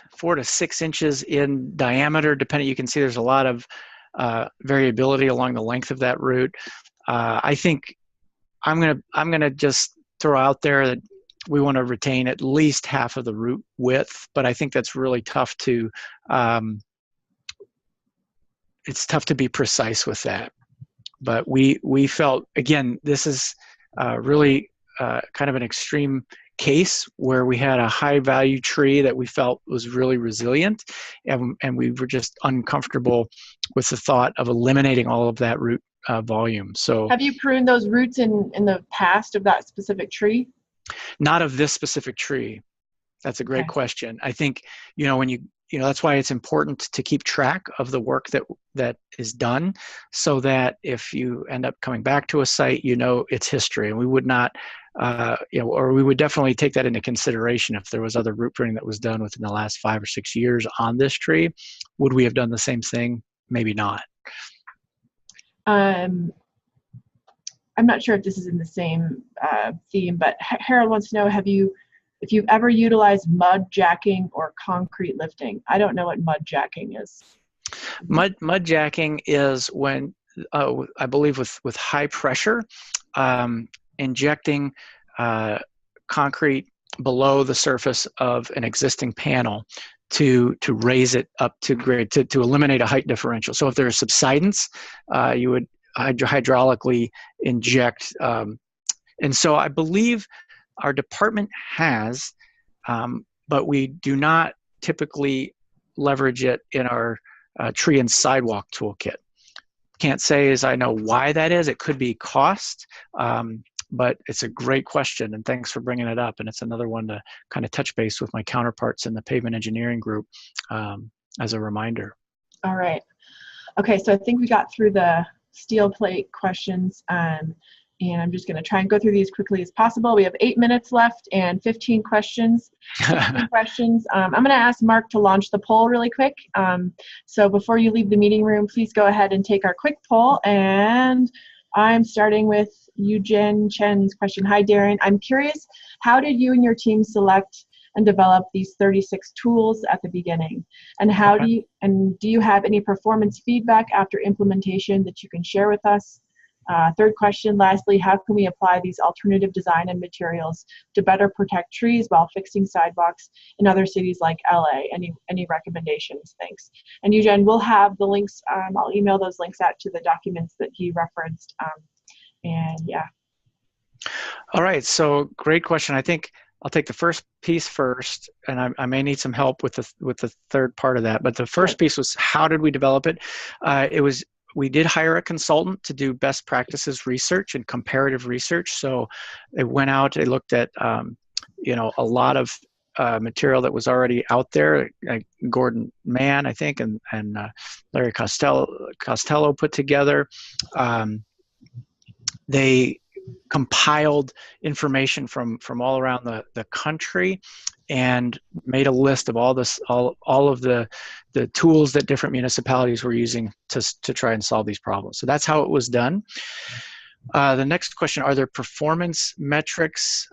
6 inches in diameter, depending. You can see there's a lot of variability along the length of that root. I think I'm gonna just throw out there that we want to retain at least half of the root width, but I think that's really tough to. It's tough to be precise with that. But we felt, again, this is really kind of an extreme case where we had a high value tree that we felt was really resilient, and we were just uncomfortable with the thought of eliminating all of that root volume. So have you pruned those roots in the past of that specific tree? Not of this specific tree. That's a great question. I think, when that's why it's important to keep track of the work that is done, so that if you end up coming back to a site, its history. And we would not, or we would definitely take that into consideration if there was other root pruning that was done within the last 5 or 6 years on this tree. Would we have done the same thing? Maybe not. I'm not sure if this is in the same theme, but Harold wants to know, if you've ever utilized mud jacking or concrete lifting. I don't know what mud jacking is. Mud jacking is when, I believe with high pressure, injecting concrete below the surface of an existing panel to raise it up to grade, to eliminate a height differential. So if there is subsidence, you would hydraulically inject. And so I believe our department has, but we do not typically leverage it in our tree and sidewalk toolkit. can't say is I know why that is. It could be cost, but it's a great question, and thanks for bringing it up. And it's another one to kind of touch base with my counterparts in the pavement engineering group as a reminder. All right. Okay, so I think we got through the steel plate questions, and I'm just going to try and go through these quickly as possible. We have 8 minutes left and 15 questions. I'm going to ask Mark to launch the poll really quick. So before you leave the meeting room, please go ahead and take our quick poll. And I'm starting with Eugene Chen's question. Hi, Darren. I'm curious, how did you and your team select and develop these 36 tools at the beginning? And how do you have any performance feedback after implementation that you can share with us? Third question, lastly, how can we apply these alternative design and materials to better protect trees while fixing sidewalks in other cities like LA? Any recommendations? Thanks. And Eugene, we'll have the links. I'll email those links out to the documents that he referenced. And yeah. All right, so great question. I think I'll take the first piece first, and I may need some help with the third part of that. But the first piece was, how did we develop it? We did hire a consultant to do best practices research and comparative research. So they went out, they looked at a lot of material that was already out there, like Gordon Mann, I think, and Larry Costello put together. They compiled information from all around the country and made a list of all of the tools that different municipalities were using to try and solve these problems. So that's how it was done. The next question, are there performance metrics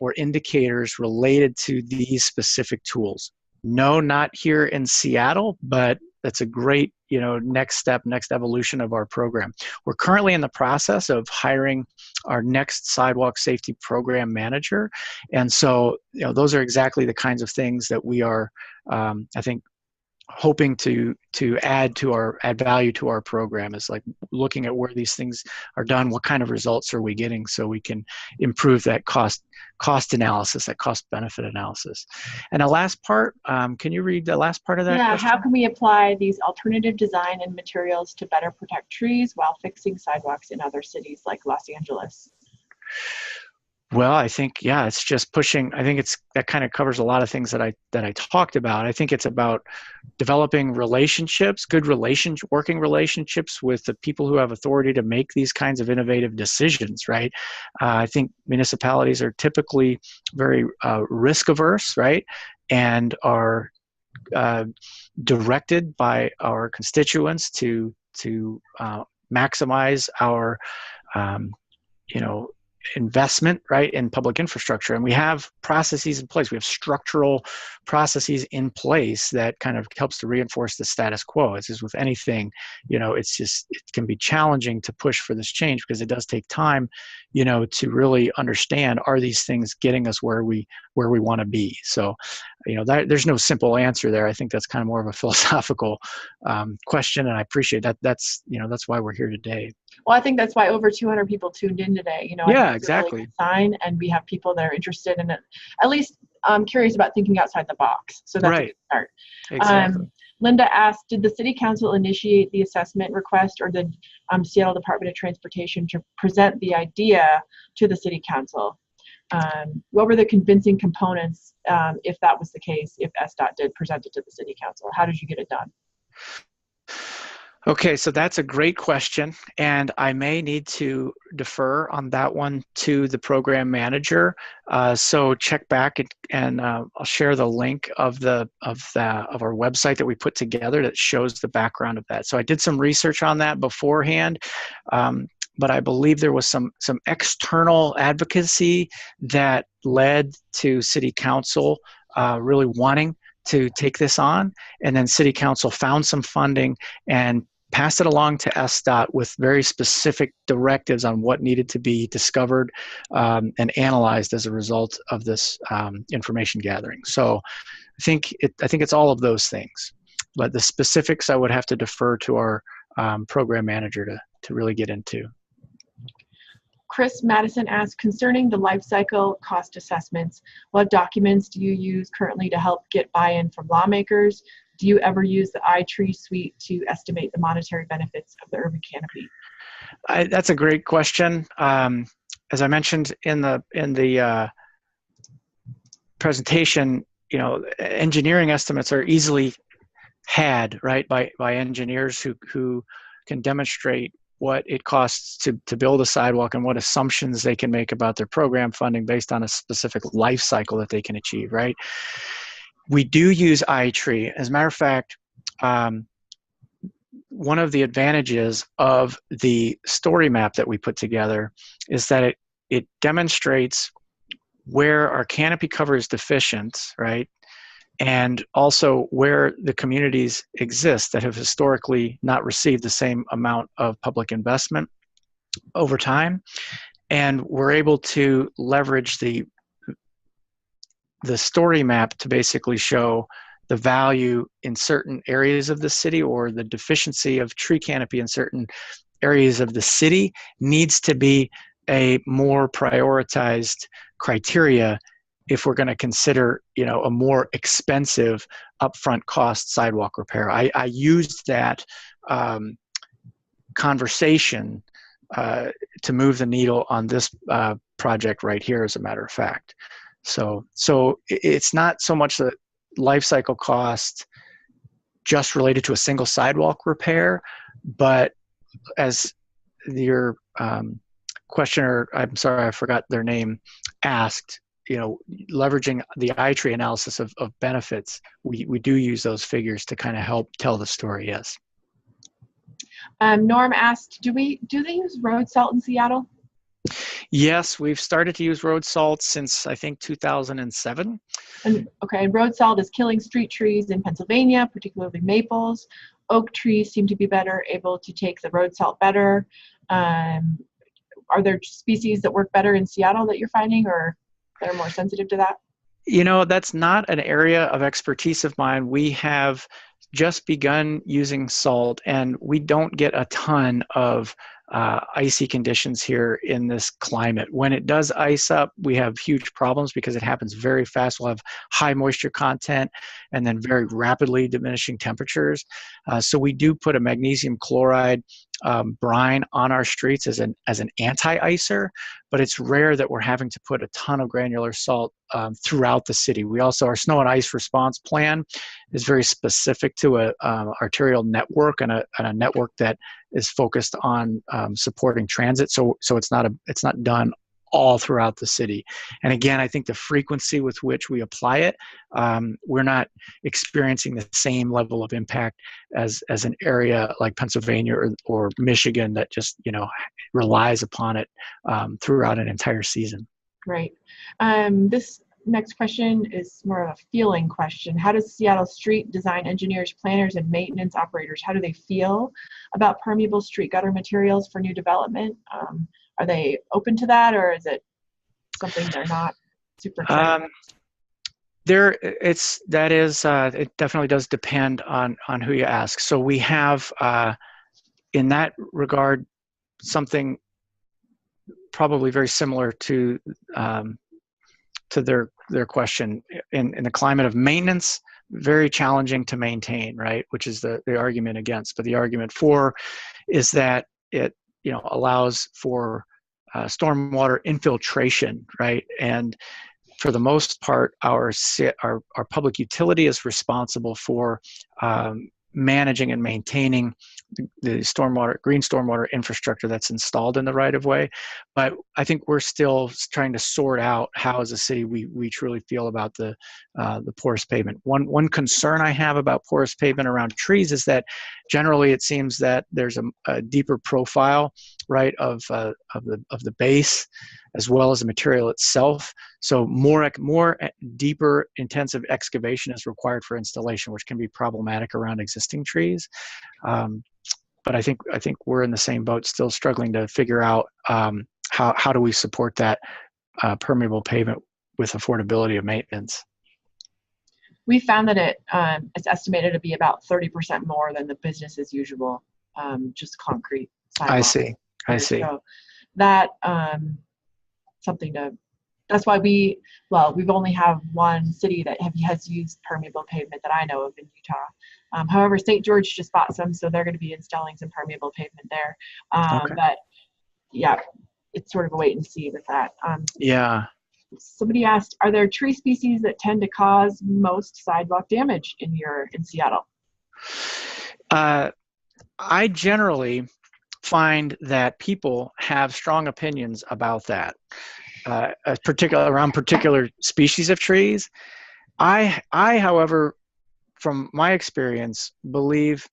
or indicators related to these specific tools? No, not here in Seattle, but that's a great next evolution of our program. We're currently in the process of hiring our next Sidewalk Safety Program manager. And so, those are exactly the kinds of things that we are, I think, hoping to add value to our program, is like looking at where these things are done, what kind of results are we getting, so we can improve that cost analysis, that cost benefit analysis. And the last part, can you read the last part of that question? How can we apply these alternative design and materials to better protect trees while fixing sidewalks in other cities like Los Angeles? Well, I think, it's just pushing. I think that kind of covers a lot of things that I talked about. I think it's about developing relationships, working relationships with the people who have authority to make these kinds of innovative decisions, right? I think municipalities are typically very risk averse, right? And are directed by our constituents to maximize our, investment, right, in public infrastructure. And we have processes in place. We have structural processes in place that kind of helps to reinforce the status quo. It's just with anything, it can be challenging to push for this change, because it does take time, to really understand, are these things getting us where we want to be? So, there's no simple answer there. I think that's kind of more of a philosophical question, and I appreciate that. That's why we're here today. Well, I think that's why over 200 people tuned in today. Yeah, exactly. Really sign, and we have people that are interested in it, at least curious about thinking outside the box. So that's a good start. Exactly. Linda asked, did the City Council initiate the assessment request, or did Seattle Department of Transportation to present the idea to the City Council? What were the convincing components, if that was the case, if SDOT did present it to the City Council? How did you get it done? Okay, so that's a great question, and I may need to defer on that one to the program manager. So check back and I'll share the link of our website that we put together that shows the background of that. So I did some research on that beforehand, but I believe there was some external advocacy that led to City Council really wanting to take this on, and then City Council found some funding and passed it along to SDOT with very specific directives on what needed to be discovered and analyzed as a result of this information gathering. So I think it's all of those things, but the specifics I would have to defer to our program manager to really get into. Chris Madison asked, concerning the life cycle cost assessments, what documents do you use currently to help get buy-in from lawmakers? Do you ever use the iTree suite to estimate the monetary benefits of the urban canopy? That's a great question. As I mentioned in the presentation, engineering estimates are easily had, right, by engineers who can demonstrate what it costs to build a sidewalk and what assumptions they can make about their program funding based on a specific life cycle that they can achieve, right? We do use iTree. As a matter of fact, one of the advantages of the story map that we put together is that it demonstrates where our canopy cover is deficient, right? And also where the communities exist that have historically not received the same amount of public investment over time. And we're able to leverage the story map to basically show the value in certain areas of the city, or the deficiency of tree canopy in certain areas of the city needs to be a more prioritized criteria if we're going to consider, a more expensive upfront cost sidewalk repair. I used that conversation to move the needle on this project right here, as a matter of fact. So it's not so much the life cycle cost just related to a single sidewalk repair, but as your questioner, I'm sorry, I forgot their name, asked, leveraging the iTree analysis of benefits, we do use those figures to kind of help tell the story, yes. Norm asked, do they use road salt in Seattle? Yes, we've started to use road salt since, I think, 2007. And road salt is killing street trees in Pennsylvania, particularly maples. Oak trees seem to be better able to take the road salt better. Are there species that work better in Seattle that you're finding, or that are more sensitive to that? That's not an area of expertise of mine. We have just begun using salt, and we don't get a ton of icy conditions here in this climate. When it does ice up, we have huge problems because it happens very fast. We'll have high moisture content and then very rapidly diminishing temperatures. So we do put a magnesium chloride brine on our streets as an anti-icer, but it's rare that we're having to put a ton of granular salt throughout the city. We also, our snow and ice response plan is very specific to a arterial network and a network that is focused on supporting transit. So it's not done all throughout the city. And again, I think the frequency with which we apply it, we're not experiencing the same level of impact as an area like Pennsylvania or Michigan that just, relies upon it throughout an entire season. Right. This next question is more of a feeling question. How does Seattle street design engineers, planners, and maintenance operators, how do they feel about permeable street gutter materials for new development? Are they open to that, or is it something they're not super excited about? It definitely does depend on who you ask. So we have, in that regard, something probably very similar to their question. In the climate of maintenance, very challenging to maintain, right? Which is the argument against. But the argument for is that it allows for stormwater infiltration, right? And for the most part, our public utility is responsible for managing and maintaining the green stormwater infrastructure that's installed in the right of way. But I think we're still trying to sort out how, as a city, we truly feel about the porous pavement. One concern I have about porous pavement around trees is that generally it seems that there's a deeper profile, right, of the base as well as the material itself. So more deeper, intensive excavation is required for installation, which can be problematic around existing trees. But I think we're in the same boat, still struggling to figure out how do we support that permeable pavement with affordability of maintenance. We found that it's estimated to be about 30% more than the business as usual, just concrete sidewalk. I see. So that something to That's why we've only have one city that has used permeable pavement that I know of in Utah. However, St. George just bought some, so they're going to be installing some permeable pavement there. Okay. But yeah, it's sort of a wait and see with that. Yeah. Somebody asked, are there tree species that tend to cause most sidewalk damage in Seattle? I generally find that people have strong opinions about that, around particular species of trees. I, however, from my experience, believe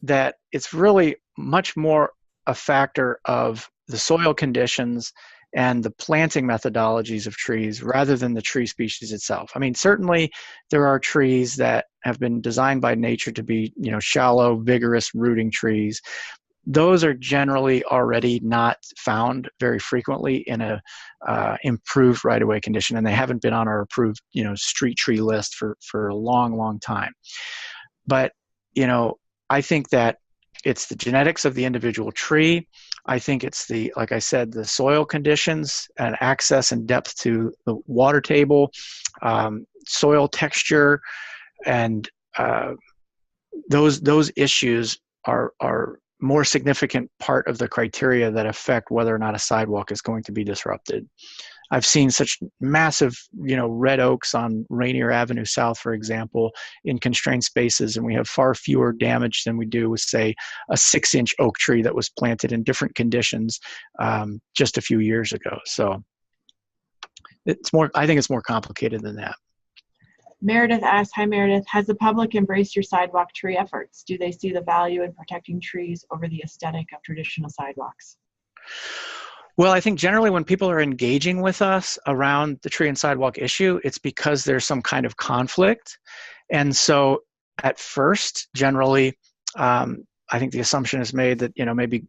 that it's really much more a factor of the soil conditions and the planting methodologies of trees rather than the tree species itself. I mean, certainly there are trees that have been designed by nature to be, shallow, vigorous rooting trees. Those are generally already not found very frequently in a improved right-of-way condition, and they haven't been on our approved, street tree list for a long, long time. But, I think that it's the genetics of the individual tree. I think it's like I said, the soil conditions and access and depth to the water table, soil texture, and those issues are more significant part of the criteria that affect whether or not a sidewalk is going to be disrupted. I've seen such massive, red oaks on Rainier Avenue South, for example, in constrained spaces, and we have far fewer damage than we do with, say, a 6-inch oak tree that was planted in different conditions just a few years ago. So I think it's more complicated than that. Meredith asks, hi Meredith, has the public embraced your sidewalk tree efforts? Do they see the value in protecting trees over the aesthetic of traditional sidewalks? Well, I think generally when people are engaging with us around the tree and sidewalk issue, it's because there's some kind of conflict. And so at first, generally, I think the assumption is made that,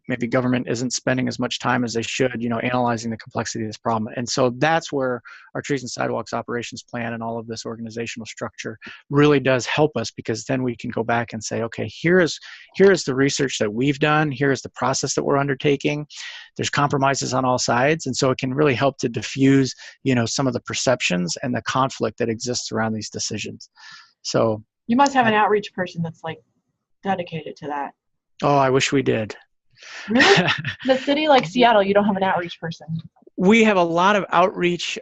maybe government isn't spending as much time as they should, analyzing the complexity of this problem. And so that's where our trees and sidewalks operations plan and all of this organizational structure really does help us, because then we can go back and say, okay, here is the research that we've done. Here's the process that we're undertaking. There's compromises on all sides. And so it can really help to diffuse, some of the perceptions and the conflict that exists around these decisions. So you must have an outreach person that's like dedicated to that. Oh, I wish we did. Really? The city like Seattle, you don't have an outreach person? We have a lot of outreach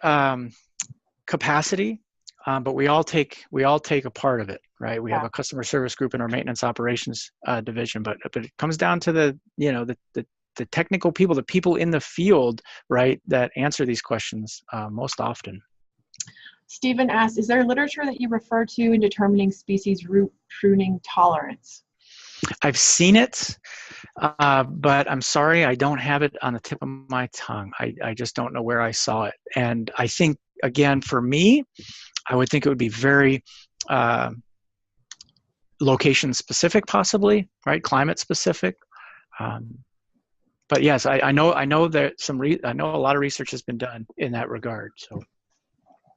capacity, but we all take a part of it, right? We have a customer service group in our maintenance operations division, but it comes down to the technical people, the people in the field, right, that answer these questions most often. Stephen asks, is there literature that you refer to in determining species root pruning tolerance? I've seen it, but I'm sorry, I don't have it on the tip of my tongue. I just don't know where I saw it. And I think, again, for me, I would think it would be very location specific, possibly, right? Climate specific. But yes, I know that I know a lot of research has been done in that regard. So.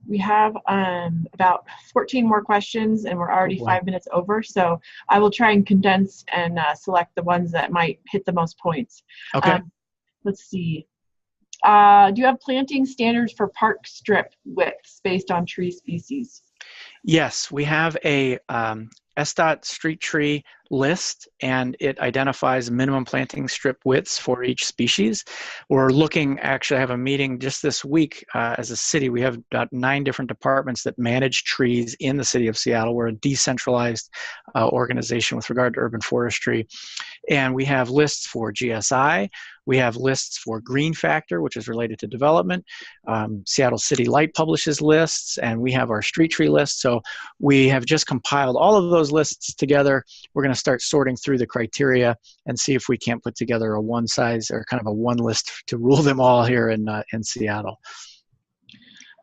We have about 14 more questions, and we're already 5 minutes over. So I will try and condense and select the ones that might hit the most points. Okay. Let's see. Do you have planting standards for park strip widths based on tree species? Yes, we have a SDOT street tree list, and it identifies minimum planting strip widths for each species. We're looking, actually I have a meeting just this week as a city. We have about 9 different departments that manage trees in the city of Seattle. We're a decentralized organization with regard to urban forestry. And we have lists for GSI. We have lists for green factor, which is related to development. Seattle City Light publishes lists, and we have our street tree list. So we have just compiled all of those lists together. We're going to start sorting through the criteria and see if we can't put together a one size or kind of a one list to rule them all here in Seattle.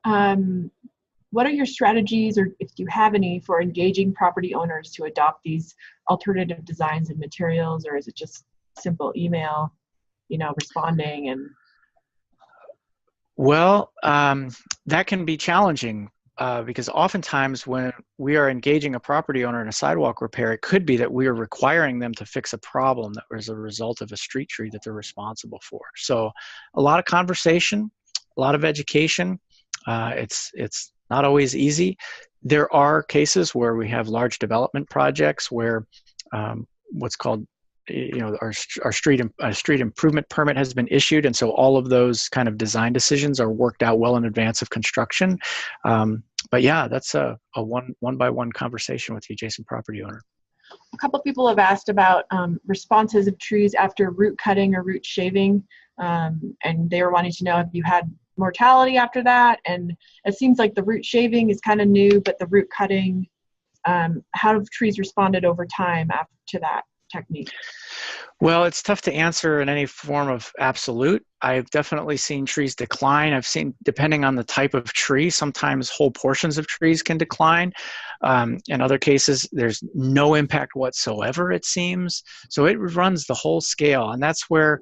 What are your strategies, or if you have any, for engaging property owners to adopt these alternative designs and materials, or is it just simple email, responding? And well, that can be challenging because oftentimes when we are engaging a property owner in a sidewalk repair, it could be that we are requiring them to fix a problem that was a result of a street tree that they're responsible for. So a lot of conversation, a lot of education. It's not always easy. There are cases where we have large development projects where what's called, our street improvement permit has been issued, and so all of those kind of design decisions are worked out well in advance of construction. But yeah, that's a one-by-one conversation with the adjacent property owner. A couple of people have asked about responses of trees after root cutting or root shaving, and they were wanting to know if you had mortality after that. And it seems like the root shaving is kind of new, but the root cutting, how have trees responded over time after that technique? Well, it's tough to answer in any form of absolute. I've definitely seen trees decline. I've seen, depending on the type of tree, sometimes whole portions of trees can decline. In other cases, there's no impact whatsoever, it seems. So it runs the whole scale. And that's where,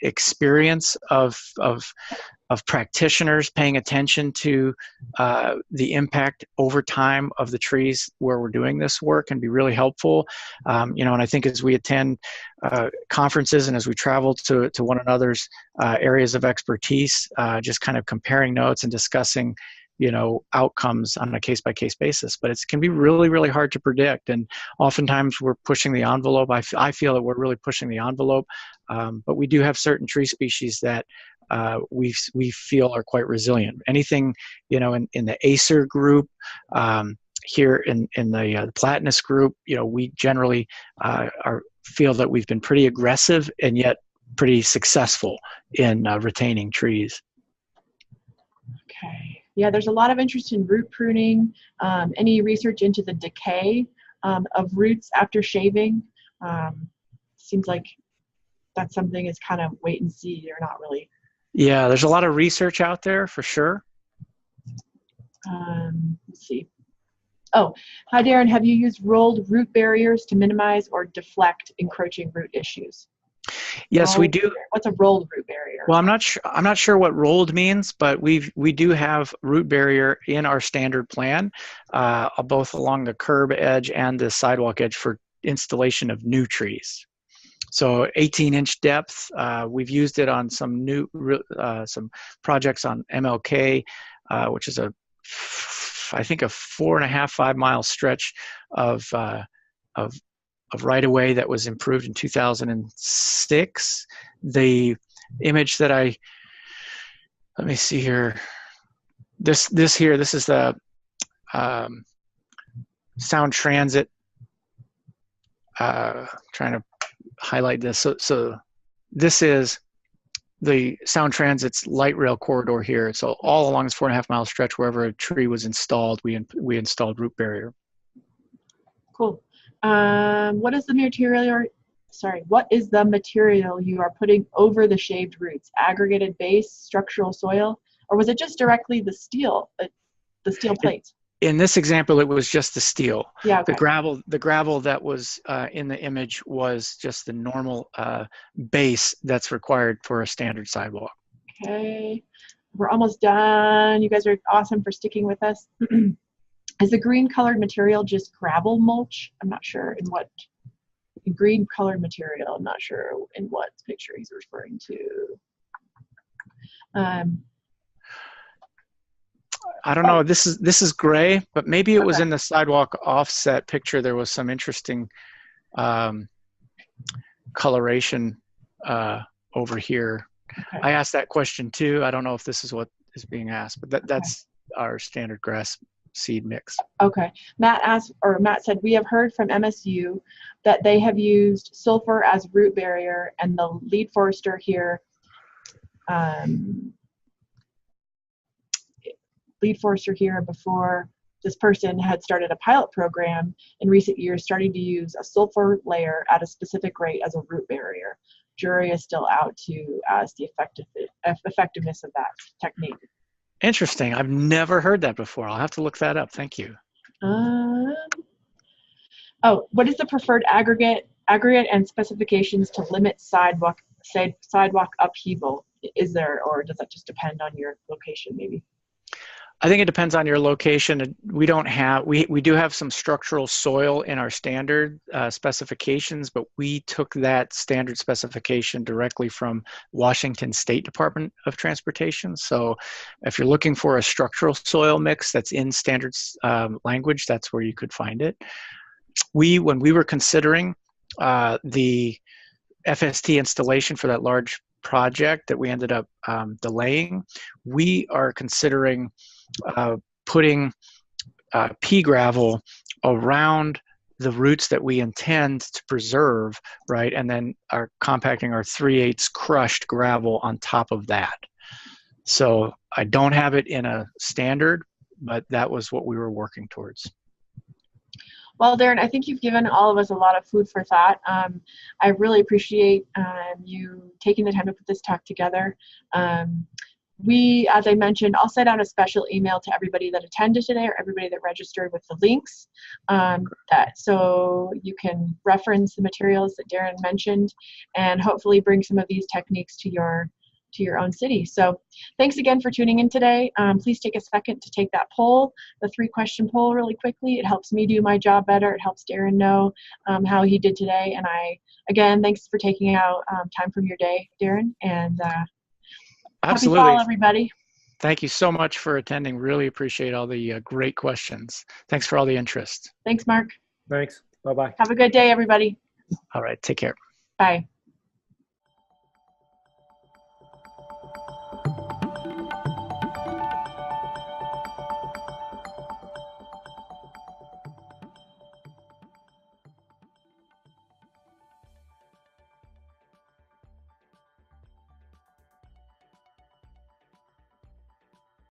experience of practitioners paying attention to the impact over time of the trees where we're doing this work can be really helpful. And I think as we attend conferences and as we travel to one another's areas of expertise, just kind of comparing notes and discussing outcomes on a case-by-case basis. But it can be really, really hard to predict. And oftentimes we're pushing the envelope. I feel that we're really pushing the envelope. But we do have certain tree species that we feel are quite resilient. Anything, in the Acer group, here in the Platanus group, we generally feel that we've been pretty aggressive and yet pretty successful in retaining trees. Okay. Yeah, there's a lot of interest in root pruning. Any research into the decay of roots after shaving? Seems like that's something is kind of wait and see, or not really. Yeah, there's a lot of research out there for sure. Let's see. Oh, hi Darren, have you used rolled root barriers to minimize or deflect encroaching root issues? Yes, we do. What's a rolled root barrier? Well, I'm not sure what rolled means, but we do have root barrier in our standard plan, both along the curb edge and the sidewalk edge for installation of new trees. So 18-inch depth. We've used it on some some projects on MLK, which is I think a 4.5-5 mile stretch of right-of-way that was improved in 2006. The image that let me see here. This is the Sound Transit. Trying to highlight this. So this is the Sound Transit's light rail corridor here. So all along this 4.5 mile stretch, wherever a tree was installed, we installed root barrier. Cool. What is the material you are putting over the shaved roots? Aggregated base, structural soil, or was it just directly the steel plates? In this example, it was just the steel. Yeah, okay. The gravel that was in the image was just the normal base that's required for a standard sidewalk. Okay, we're almost done. You guys are awesome for sticking with us. Is the green colored material just gravel mulch? I'm not sure in what green colored material. I'm not sure in what picture he's referring to. I don't know. This is gray, but maybe it was in the sidewalk offset picture. There was some interesting coloration over here. Okay. I asked that question too. I don't know if this is what is being asked, but that's our standard grass seed mix. Okay. Matt said, we have heard from MSU that they have used sulfur as root barrier, and the lead forester here before this person had started a pilot program in recent years, starting to use a sulfur layer at a specific rate as a root barrier. Jury is still out to ask the effectiveness of that technique. Interesting. I've never heard that before. I'll have to look that up. Thank you. What is the preferred aggregate and specifications to limit sidewalk upheaval? Is there, or does that just depend on your location maybe? I think it depends on your location. We don't have, we do have some structural soil in our standard specifications, but we took that standard specification directly from Washington State Department of Transportation. So if you're looking for a structural soil mix that's in standards language, that's where you could find it. When we were considering the FST installation for that large project that we ended up delaying, we are considering putting pea gravel around the roots that we intend to preserve, right? And then are compacting our 3/8 crushed gravel on top of that. So I don't have it in a standard, but that was what we were working towards. Well, Darren, I think you've given all of us a lot of food for thought. I really appreciate you taking the time to put this talk together. As I mentioned, I'll send out a special email to everybody that attended today or everybody that registered with the links so you can reference the materials that Darren mentioned and hopefully bring some of these techniques to your own city. So thanks again for tuning in today. Please take a second to take that poll, the 3-question poll really quickly. It helps me do my job better. It helps Darren know how he did today. And again, thanks for taking out time from your day, Darren. And absolutely. Happy fall, everybody. Thank you so much for attending. Really appreciate all the great questions. Thanks for all the interest. Thanks, Mark. Thanks. Bye-bye. Have a good day, everybody. All right. Take care. Bye.